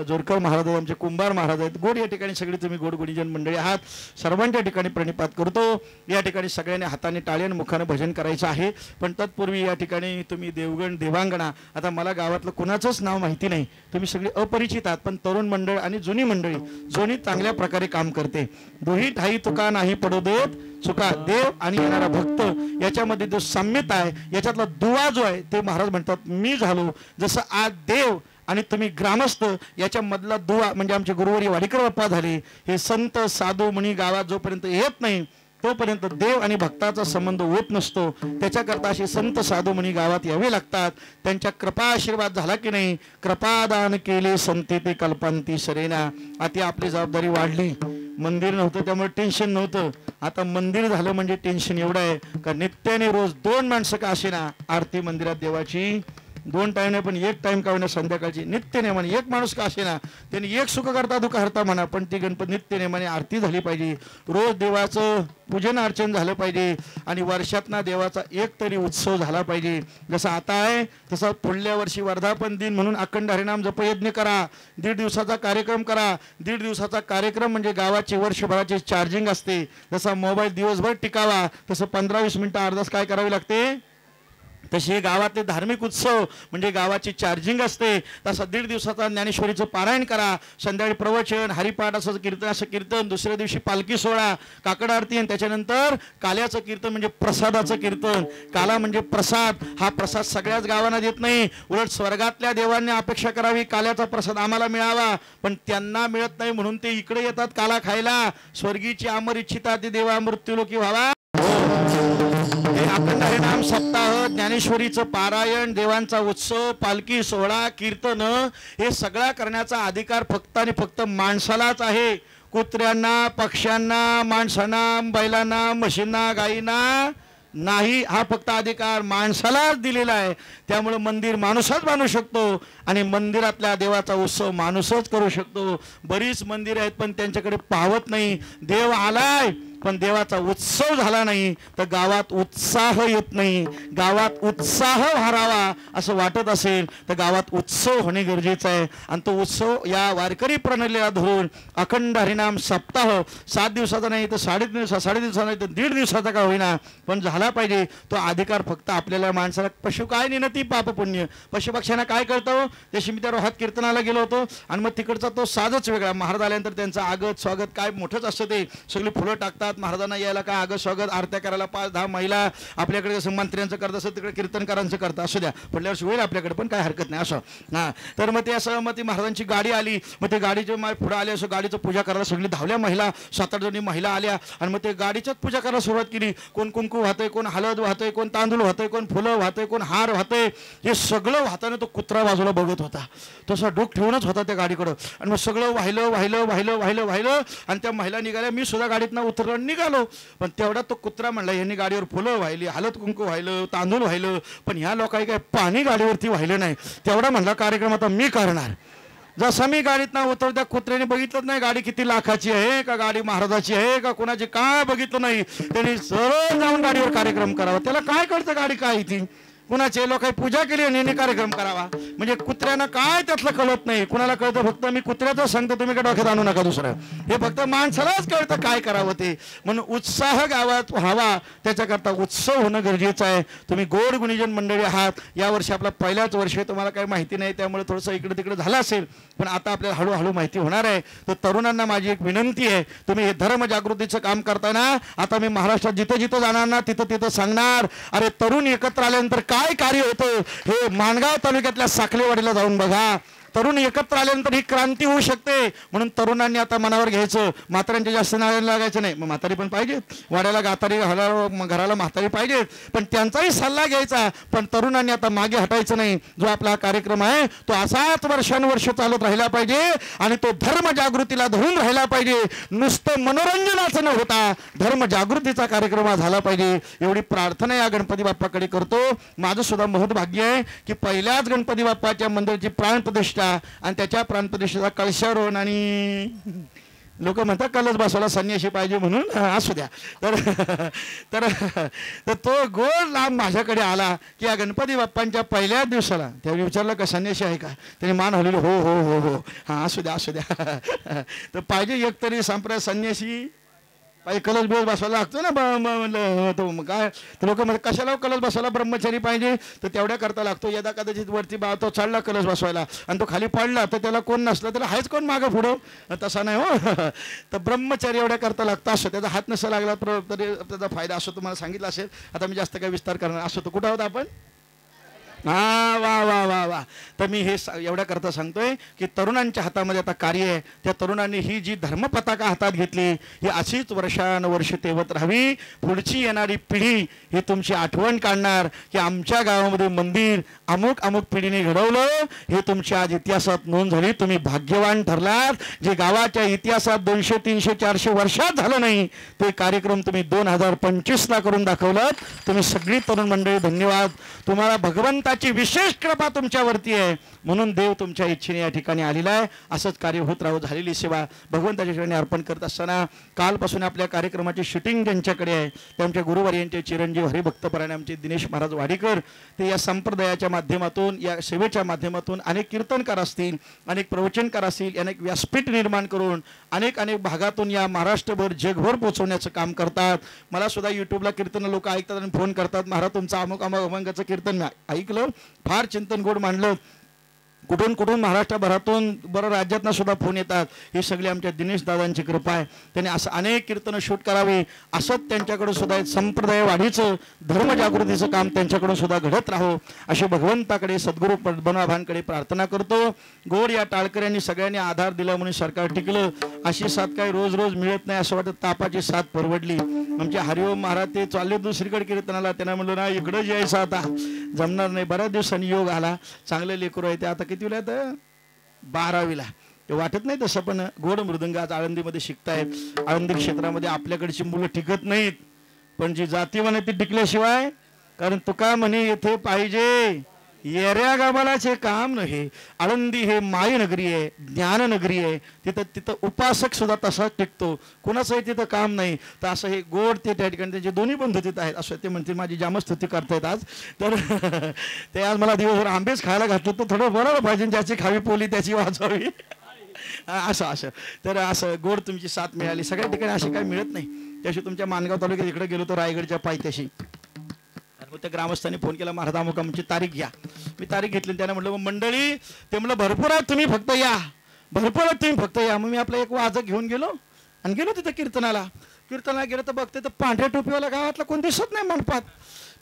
जोरकर महाराज आहेत, आमचे कुंभार महाराज आहेत. गोड या ठिकाणी सगळी तुम्ही गोड गुणीजन मंडळी आहात. सर्वांच्या ठिकाणी प्रणिपात करतो. या ठिकाणी सगळ्यांनी हाताने टाळी आणि मुखाने भजन करायचं आहे. पण तत्पूर्वी या ठिकाणी तुम्ही देवगण देवांगणा, आता मला गावातलं कुणाचंच नाव माहिती नाही, तुम्ही सगळी अपरिचित आहात, पण तरुण मंडळ आणि जुनी मंडळी जोनी चांगल्या प्रकारे काम करते. दोही ठाई तुका नाही पडू देत चुका, देव आणि येणारा भक्त याच्यामध्ये जो साम्यता आहे, याच्यातला दुवा जो आहे ते महाराज म्हणतात मी झालो. जसं आज देव आणि तुम्ही ग्रामस्थ याच्यामधला दुवा म्हणजे आमचे गुरुवारी वाडेकर बाप्पा झाले. हे संत साधू मुनी गावात जोपर्यंत येत नाही तोपर्यंत देव आणि भक्ताचा संबंध होत नसतो. त्याच्याकरता असे संत साधू मुनी गावात यावे लागतात. त्यांच्या कृपा आशीर्वाद झाला की नाही, कृपादान केले संते ते कल्पांती सरेना. आता आपली जबाबदारी वाढली. मंदिर नव्हतं त्यामुळे टेन्शन नव्हतं, आता मंदिर झालं म्हणजे टेन्शन एवढं आहे का नित्याने रोज 2 माणसं का असेना आरती मंदिरात देवाची 2 टाइम नाही पण 1 टाइम का होईना संध्याकाळची नित्य नेमाने. 1 माणूस का असेना त्यांनी 1 सुख करता दुःख हरता म्हणा, पण ती गणपती नित्य नेमाने आरती झाली पाहिजे. रोज देवाचं पूजन अर्चन झालं पाहिजे आणि वर्षातना देवाचा एक तरी उत्सव झाला पाहिजे. जसं आता आहे तसं पुढल्या वर्षी वर्धापन दिन म्हणून अखंड हरिनाम जपयज्ञ करा. 1.5 दिवसाचा कार्यक्रम करा. 1.5 दिवसाचा कार्यक्रम म्हणजे गावाची वर्षभराची चार्जिंग असते. जसा मोबाईल दिवसभर टिकावा तसं 15-20 मिनिटं अर्धाच काय करावी लागते. तसे गावातले धार्मिक उत्सव म्हणजे गावाची चार्जिंग असते. तसं 1.5 दिवसाचा ज्ञानेश्वरीचं पारायण करा. संध्याकाळी प्रवचन हरिपाठ असं कीर्तन, दुसऱ्या दिवशी पालखी सोहळा, काकड आरती, आणि त्याच्यानंतर काल्याचं कीर्तन म्हणजे प्रसादाचं कीर्तन. काला म्हणजे प्रसाद. हा प्रसाद सगळ्याच गावांना देत नाही. उलट स्वर्गातल्या देवांनी अपेक्षा करावी काल्याचा प्रसाद आम्हाला मिळावा, पण त्यांना मिळत नाही म्हणून ते इकडे येतात काला खायला. स्वर्गीची अमर इच्छिता ते देवा मृत्यूलोकी व्हावा. अखंड हरिनाम सप्ताह, ज्ञानेश्वरीचं पारायण, देवांचा उत्सव, पालखी सोहळा, कीर्तन हे सगळा करण्याचा अधिकार फक्त आणि फक्त माणसालाच आहे. कुत्र्यांना, पक्ष्यांना, माणसांना, बैलांना, म्हशींना, गायींना नाही. हा फक्त अधिकार माणसालाच दिलेला आहे. त्यामुळे मंदिर माणूसच बांधू शकतो आणि मंदिरातल्या देवाचा उत्सव माणूसच करू शकतो. बरीच मंदिरं आहेत पण त्यांच्याकडे पाहत नाही. देव आलाय पण देवाचा उत्सव झाला नाही तर गावात उत्साह येत नाही. गावात उत्साह भरावा असं वाटत असेल तर गावात उत्सव होणे गरजेचं आहे. आणि तो उत्सव या वारकरी प्रणालीला धरून अखंड हरिनाम सप्ताह 7 दिवसाचा नाही तर 3.5 दिवसाचा नाही तर 1.5 दिवसाचा का होईना पण झाला पाहिजे. तो अधिकार फक्त आपल्याला माणसाला. पशु काय निनती पाप पुण्य. पशुपक्ष्यांना काय कळतं. त्याशी मी त्या रोहात कीर्तनाला गेलो होतो आणि मग तिकडचा तो साजच वेगळा. महाराज आल्यानंतर त्यांचं आगत स्वागत काय मोठंच असतं. ते सगळी फुलं टाकतात महाराजांना यायला काय आगत स्वागत. आरत्या करायला 5-10 महिला. आपल्याकडे कसं मंत्र्यांचं करत असं तिकडे कीर्तनकारांचं करतं. असू द्या पुढल्या वर्षी होईल आपल्याकडे पण काय हरकत नाही असं. हां तर मग ते असं मग ती महाराजांची गाडी आली. मग ते गाडीचे पुढे आले असं गाडीचं पूजा करायला सगळी धावल्या महिला. 7-8 जणी महिला आल्या आणि मग ते गाडीच्याच पूजा करायला सुरुवात केली. कोण कुंकू वाहतंय कोण हळद वाहतंय कोण तांदूळ वाहतंय कोण फुलं वाहतंय कोण हार वाहतंय. हे सगळं वाहताना तो कुत्रा बाजूला बघत होता. तसा डोक ठेवूनच होता त्या गाडीकडं. आणि मग सगळं वाहिलं वाहिलं वाहिलं वाहिलं वाहिलं आणि त्या महिला निघाल्या. मी सुद्धा गाडीतनं उतरलो निघालो. पण तेवढा तो कुत्रा म्हणला यांनी गाडीवर फुलं वाहिली हळद कुंकू वाहिलं तांदूळ वाहिलं पण ह्या लोकांनी काय पाणी गाडीवरती वाहिलं नाही. तेवढा म्हणला कार्यक्रम आता मी करणार. जसं मी गाडीतनं उतर त्या कुत्र्याने बघितलंच नाही गाडी किती लाखाची आहे का गाडी महाराजाची आहे का कोणाची काय बघितलं नाही. त्यांनी सरळ जाऊन गाडीवर कार्यक्रम करावा. त्याला काय कळतं गाडी काय ती कुणाचे लोकांनी पूजा केली आणि कार्यक्रम करावा. म्हणजे कुत्र्यांना काय त्यातलं कळत नाही. कुणाला कळतं फक्त मी कुत्र्याचं सांगतो तुम्ही काय डोक्यात आणू नका दुसरं. हे फक्त माणसालाच कळतं काय करावं ते. म्हणून उत्साह गावात व्हावा त्याच्याकरता उत्सव होणं गरजेचं आहे. तुम्ही गोड गुणीजन मंडळी आहात. यावर्षी आपला पहिल्याच वर्ष आहे. तुम्हाला काही माहिती नाही त्यामुळे थोडंसं इकडे तिकडे झालं असेल पण आता आपल्याला हळूहळू माहिती होणार आहे. तर तरुणांना माझी एक विनंती आहे तुम्ही हे धर्मजागृतीचं काम करताना आता मी महाराष्ट्रात जिथं जिथं जाणार ना तिथं तिथं सांगणार अरे तरुण एकत्र आल्यानंतर काय कार्य होतं हे माणगाव तालुक्यातल्या साखलेवाडीला जाऊन बघा. तरुण एकत्र आल्यानंतर ही क्रांती होऊ शकते. म्हणून तरुणांनी आता मनावर घ्यायचं. म्हाताऱ्यांच्या जास्त नावाला लागायचं नाही. मग म्हातारी पण पाहिजे वाड्याला गातारी घराला म्हातारी पाहिजे पण त्यांचाही सल्ला घ्यायचा. पण तरुणांनी आता मागे हटायचं नाही. जो आपला कार्यक्रम आहे तो असाच वर्षानुवर्ष चालत राहिला पाहिजे आणि तो धर्म जागृतीला धरून राहिला पाहिजे. नुसतं मनोरंजनाचं न होता धर्म जागृतीचा कार्यक्रम झाला पाहिजे एवढी प्रार्थना या गणपती बाप्पाकडे करतो. माझं सुद्धा महत्भाग्य आहे की पहिल्याच गणपती बाप्पाच्या मंदिराची प्राणप्रतिष्ठा आणि त्याच्या प्राणप्रतिष्ठेचा कळशारोहण आणि लोक म्हणतात कलश बसवायला संन्याशी पाहिजे म्हणून असू द्या. तर तो गोड लांब माझ्याकडे आला की या गणपती बाप्पांच्या पहिल्याच दिवसाला त्यावेळी विचारलं का संन्याशी आहे का. त्याने मान हलवली हो हो हो हो हां असू द्या असू द्या. तर पाहिजे एक तरी संप्रदाय संन्याशी पाहिजे. कलश बिलस बसवायला लागतो ना म्हणलं तो मग काय तर लोक म्हणतात कशाला कलश बसवायला ब्रह्मचारी पाहिजे तर तेवढ्या करता लागतो. यदा कदाचित वरती तो चढला कलश बसवायला आणि तो खाली पडला तर त्याला कोण नसलं त्याला हायच कोण मागं पुढं तसा नाही हो. तर ब्रह्मचारी एवढ्या करता लागतं असं त्याचा हात नसा लागला तरी त्याचा फायदा असं तुम्हाला सांगितलं असेल. आता मी जास्त काही विस्तार करणार असं तो कुठं होता आपण वा वा वा वा. तर मी हे एवढ्या करता सांगतोय की तरुणांच्या हातामध्ये आता कार्य आहे. त्या तरुणांनी ही जी धर्मपताका हातात घेतली ही अशीच वर्षानुवर्ष तेवत राहावी. पुढची येणारी पिढी ही तुमची आठवण काढणार की आमच्या गावामध्ये मंदिर अमुक अमुक पिढीने घडवलं. हे तुमच्या आज इतिहासात नोंद झाली. तुम्ही भाग्यवान ठरलात. जे गावाच्या इतिहासात 200, 300, 400 वर्षात झालं नाही ते कार्यक्रम तुम्ही 2025ला करून दाखवलं. तुम्ही सगळी तरुण मंडळी धन्यवाद. तुम्हाला भगवंताची विशेष कृपा तुमच्यावरती आहे म्हणून देव तुमच्या इच्छेने या ठिकाणी आलेला आहे. असंच कार्य होत राहू. झालेली सेवा भगवंताच्या ठिकाणी अर्पण करत असताना कालपासून आपल्या कार्यक्रमाची शूटिंग ज्यांच्याकडे आहे ते आमच्या गुरुवर्यांचे चिरंजीव हरिभक्तपरायण आमचे दिनेश महाराज वाडीकर. ते या संप्रदायाच्या माध्यमातून या सेवेच्या माध्यमातून अनेक कीर्तनकार असतील अनेक प्रवचनकार असतील अनेक व्यासपीठ निर्माण करून अनेक भागातून या महाराष्ट्रभर जगभर पोहोचवण्याचं काम करतात. मला सुद्धा यूट्यूबला कीर्तन लोक ऐकतात आणि फोन करतात महाराज तुमचं अमुक अमुक अभंगाचं कीर्तन ऐकलं फार चिंतन गोड मांडलं. कुठून कुठून महाराष्ट्रभरातून बरं राज्यातनं सुद्धा फोन येतात. ही सगळी आमच्या दिनेश दादांची कृपा आहे. त्यांनी असं अनेक कीर्तनं शूट करावी असंच त्यांच्याकडून सुद्धा संप्रदाय वाढीचं धर्मजागृतीचं काम त्यांच्याकडून सुद्धा घडत राहो अशी भगवंताकडे सद्गुरू पद्मनाभांकडे प्रार्थना करतो. गोड या टाळकऱ्यांनी सगळ्यांनी आधार दिला म्हणून सरकार टिकलं. अशी साथ काही रोज रोज मिळत नाही असं वाटतं. तापाची साथ परवडली. आमचे हरिओम महाराज ते चालले दुसरीकडे कीर्तनाला. त्यांना म्हणलं ना इकडं यायचं आता जमणार नाही. बऱ्याच दिवसांनी योग आला. चांगले लेकरू आहे ते आता कितीला तर 12वीला. ते वाटत नाही तसं पण गोड मृदंग आज आळंदीमध्ये शिकतायत. आळंदी क्षेत्रामध्ये आपल्याकडची मुलं टिकत नाहीत पण जी जाती म्हणे ती टिकल्याशिवाय कारण तुका म्हणे येथे पाहिजे येऱ्या गावालाचे काम नाही. आळंदी हे माय नगरी आहे, ज्ञान नगरी आहे. तिथं उपासक सुद्धा तसा टिकतो, कुणाचंही तिथं काम नाही. तर असं हे गोड ते त्या ठिकाणी त्यांचे दोन्ही बंधू तिथं आहेत. असं ते म्हणते माझी जामस्तुती करतायत आज. तर ते आज मला दिवसभर आंबेच खायला घातलं तर थोडं बोलायला पाहिजे, ज्याची खावी पोली त्याची वाजवावी. असं तर असं गोड तुमची साथ मिळाली. सगळ्या ठिकाणी अशी काही मिळत नाही. त्याशी तुमच्या माणगाव तालुक्यात इकडे गेलो तर रायगडच्या पायथ्याशी त्या ग्रामस्थांनी फोन केला, महाराज अमुक आमची तारीख घ्या. मी तारीख घेतली. त्याने म्हटलं मग मंडळी ते म्हटलं भरपूर आहे, तुम्ही फक्त या, भरपूर आहे, तुम्ही फक्त या. मग मी आपलं एक वाजक घेऊन गेलो आणि गेलो तिथं कीर्तनाला गेलो तर बघते तर पांढऱ्या टोपीवाला गावातला कोण दिसत नाही मंडपात.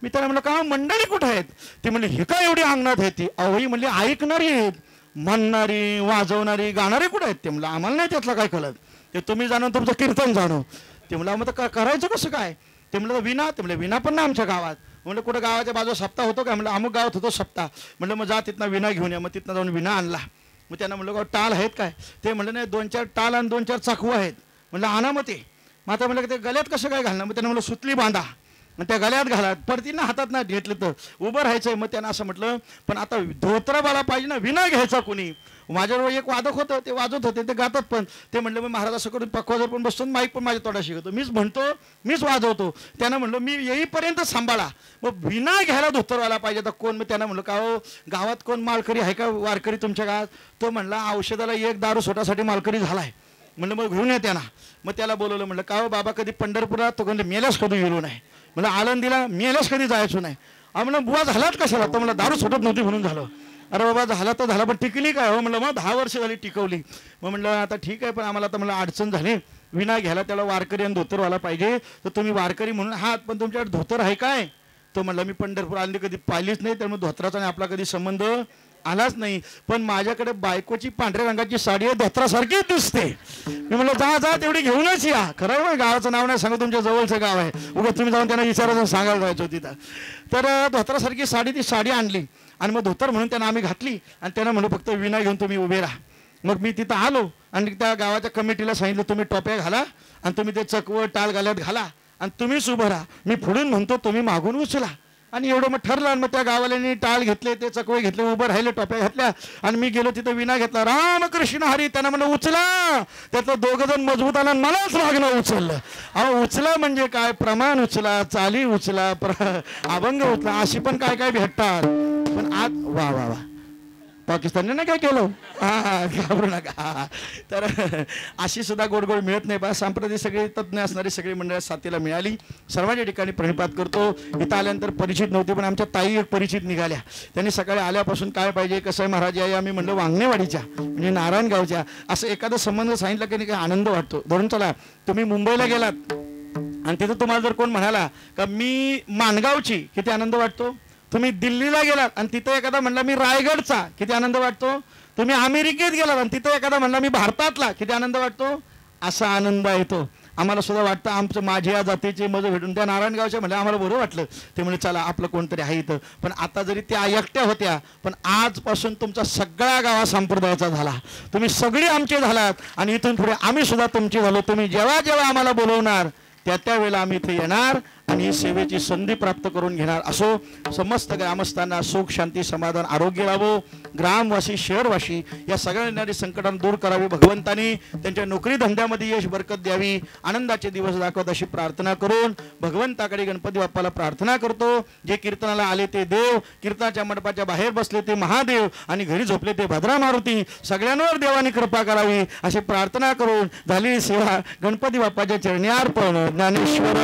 मी त्याला म्हटलं का मंडळी कुठं आहेत? ती म्हणली हे काय एवढी अंगणात आहे ती. अहो म्हणली ऐकणारी आहेत, म्हणणारी वाजवणारी गाणारी कुठं आहेत? ते म्हणलं आम्हाला नाही त्यातलं काय कळत, ते तुम्ही जाणं तुमचं कीर्तन जाणं. ते म्हणलं मग करायचं कसं काय? ते म्हणलं विना. ते म्हणले विना पण ना आमच्या गावात. म्हणलं कुठं गावाच्या बाजूला सप्ताह होतो काय? म्हणलं अमुक गावात होतो सप्ताह. म्हणलं मग जा तिथनं विना घेऊन या. मग तिथनं जाऊन विना आणला. मग त्यांना म्हणलं टाल आहेत काय? ते म्हणलं नाही 2-4 टाल आणि 2-4 चाकू आहेत. म्हणलं आणा मग ते. मग आता म्हणलं ते गळ्यात कसं काय घालणं? मग त्यांना म्हणलं सुतली बांधा मग त्या गळ्यात घाला. परतीनं हातात ना घेतलं तर उभं राहायचंय. मग त्यांना असं म्हटलं पण आता धोत्र बाला पाहिजे ना, विना घ्यायचा कोणी. माझ्याबरोबर एक वादक होतं, ते वाजत होते, ते गातात पण. ते म्हणलं मग महाराज असं करून पक्वाजवर पण बसतो, माईक पण माझ्या तोंडाशी घेतो, मीच म्हणतो मीच वाजवतो. त्यांना म्हणलं मी येईपर्यंत सांभाळा, मग विना घ्यायला धोतरवाला पाहिजे. तर कोण? मग त्यांना म्हणलं का हो गावात कोण मालकरी आहे का वारकरी तुमच्या गावात? तो म्हणला औषधाला एक दारू सोटासाठी मालकरी झालाय. म्हणलं मग घेऊन या त्यांना. मग त्याला बोलवलं. म्हणलं का हो बाबा कधी पंढरपुरात? तो म्हणलं मेल्यास कधी गेलो नाही. म्हणलं आळंदीला मेल्यास कधी जायचो नाही. म्हणलं बुवा झालात कशाला? तर मला दारू सोडत नव्हती म्हणून झालं. अरे बाबा झाला तर झाला पण टिकली काय हो? म्हणलं मग 10 वर्ष झाली टिकवली. मग म्हणलं आता ठीक आहे पण आम्हाला तर मला अडचण झाली, विना घ्यायला त्याला वारकरी आणि धोतरवाला पाहिजे. तर तुम्ही वारकरी म्हणून आहात पण तुमच्याकडे धोतर आहे काय? तो म्हणला मी पंढरपूर आळंदी कधी पाहिलीच नाही, त्यामुळे धोत्राचा आणि आपला कधी संबंध आलाच नाही. पण माझ्याकडे बायकोची पांढऱ्या रंगाची साडी आहे, धोत्रासारखीच दिसते. मी म्हणलं जा तेवढी घेऊनच या. खरं आहे गावाचं नाव नाही सांगा, तुमच्या जवळचं गाव आहे, उगाच तुम्ही जाऊन त्यांना विचारायचं सांगायला जायचं तिथं. तर धोत्रासारखी साडी ती साडी आणली आणि मग धोतर म्हणून त्यांना आम्ही घातली आणि त्यांना म्हणलं फक्त विना घेऊन तुम्ही उभे राहा. मग मी तिथं आलो आणि त्या गावाच्या कमिटीला सांगितलं तुम्ही टोप्या घाला आणि तुम्ही ते चकवं टाळ गाल्यात घाला आणि तुम्हीच उभं राहा. मी पुढून म्हणतो तुम्ही मागून उचला. आणि एवढं मग ठरलं. आणि मग त्या गावाल्यांनी टाळ घेतले, ते चकवे घेतले, उभं राहिले, टोप्या घातल्या आणि मी गेलो तिथं विना घेतला. रामकृष्ण हरी. त्यांना म्हणलं उचला. त्यातलं 2 जण मजबूत आला, मलाच मागणं उचललं. अहो उचला म्हणजे काय? प्रमाण उचला, चाली उचला, अभंग उचला, अशी पण काय काय भेटतात. पण आज वा वा वा पाकिस्तानने ना काय केलं, घाबरू नका. तर अशी सुद्धा गोड गोड मिळत नाही. बा सांप्रदायिक सगळे तज्ज्ञ असणारी सगळी मंडळ साथीला मिळाली. सर्वांच्या ठिकाणी प्रणिपात करतो. इथं आल्यानंतर परिचित नव्हते पण आमच्या ताई एक परिचित निघाल्या. त्यांनी सकाळी आल्यापासून काय पाहिजे कसं आहे महाराज या आम्ही म्हणलं वांगणेवाडीच्या म्हणजे नारायणगावच्या. असं एखादा संबंध सांगितलं की नाही काही आनंद वाटतो. धरून चला तुम्ही मुंबईला गेलात आणि तिथं तुम्हाला जर कोण म्हणाला का मी माणगावची, किती आनंद वाटतो. तुम्ही दिल्लीला गेलात आणि तिथं एखादा म्हणला मी रायगडचा, किती आनंद वाटतो. तुम्ही अमेरिकेत गेलात आणि तिथं एखादा म्हणला मी भारतातला, किती आनंद वाटतो. असा आनंद येतो. आम्हाला सुद्धा वाटतं आमचं माझ्या या जातीचे मज भेटून त्या नारायणगावच्या म्हणलं आम्हाला बरं वाटलं. ते म्हणजे चला आपलं कोणतरी आहे इथं. पण आता जरी त्या एकट्या होत्या पण आजपासून तुमचा सगळा गावा संप्रदायाचा झाला. तुम्ही सगळी आमचे झालात आणि इथून पुढे आम्ही सुद्धा तुमचे झालो. तुम्ही जेव्हा जेव्हा आम्हाला बोलवणार त्या वेळेला आम्ही इथे येणार आणि ही सेवेची संधी प्राप्त करून घेणार. असो समस्त ग्रामस्थांना सुख शांती समाधान आरोग्य लाभो. ग्रामवासी शहरवासी या सगळ्या येणारी संकटांना दूर करावी. भगवंतानी त्यांच्या नोकरी धंद्यामध्ये यश बरकत द्यावी. आनंदाचे दिवस दाखवत अशी प्रार्थना करून भगवंताकडे गणपती बाप्पाला प्रार्थना करतो. जे कीर्तनाला आले ते देव, कीर्तनाच्या मंडपाच्या बाहेर बसले ते महादेव आणि घरी झोपले ते भद्रा मारुती, सगळ्यांवर देवाने कृपा करावी अशी प्रार्थना करून झालेली सेवा गणपती बाप्पाच्या चरणी अर्पण. ज्ञानेश्वर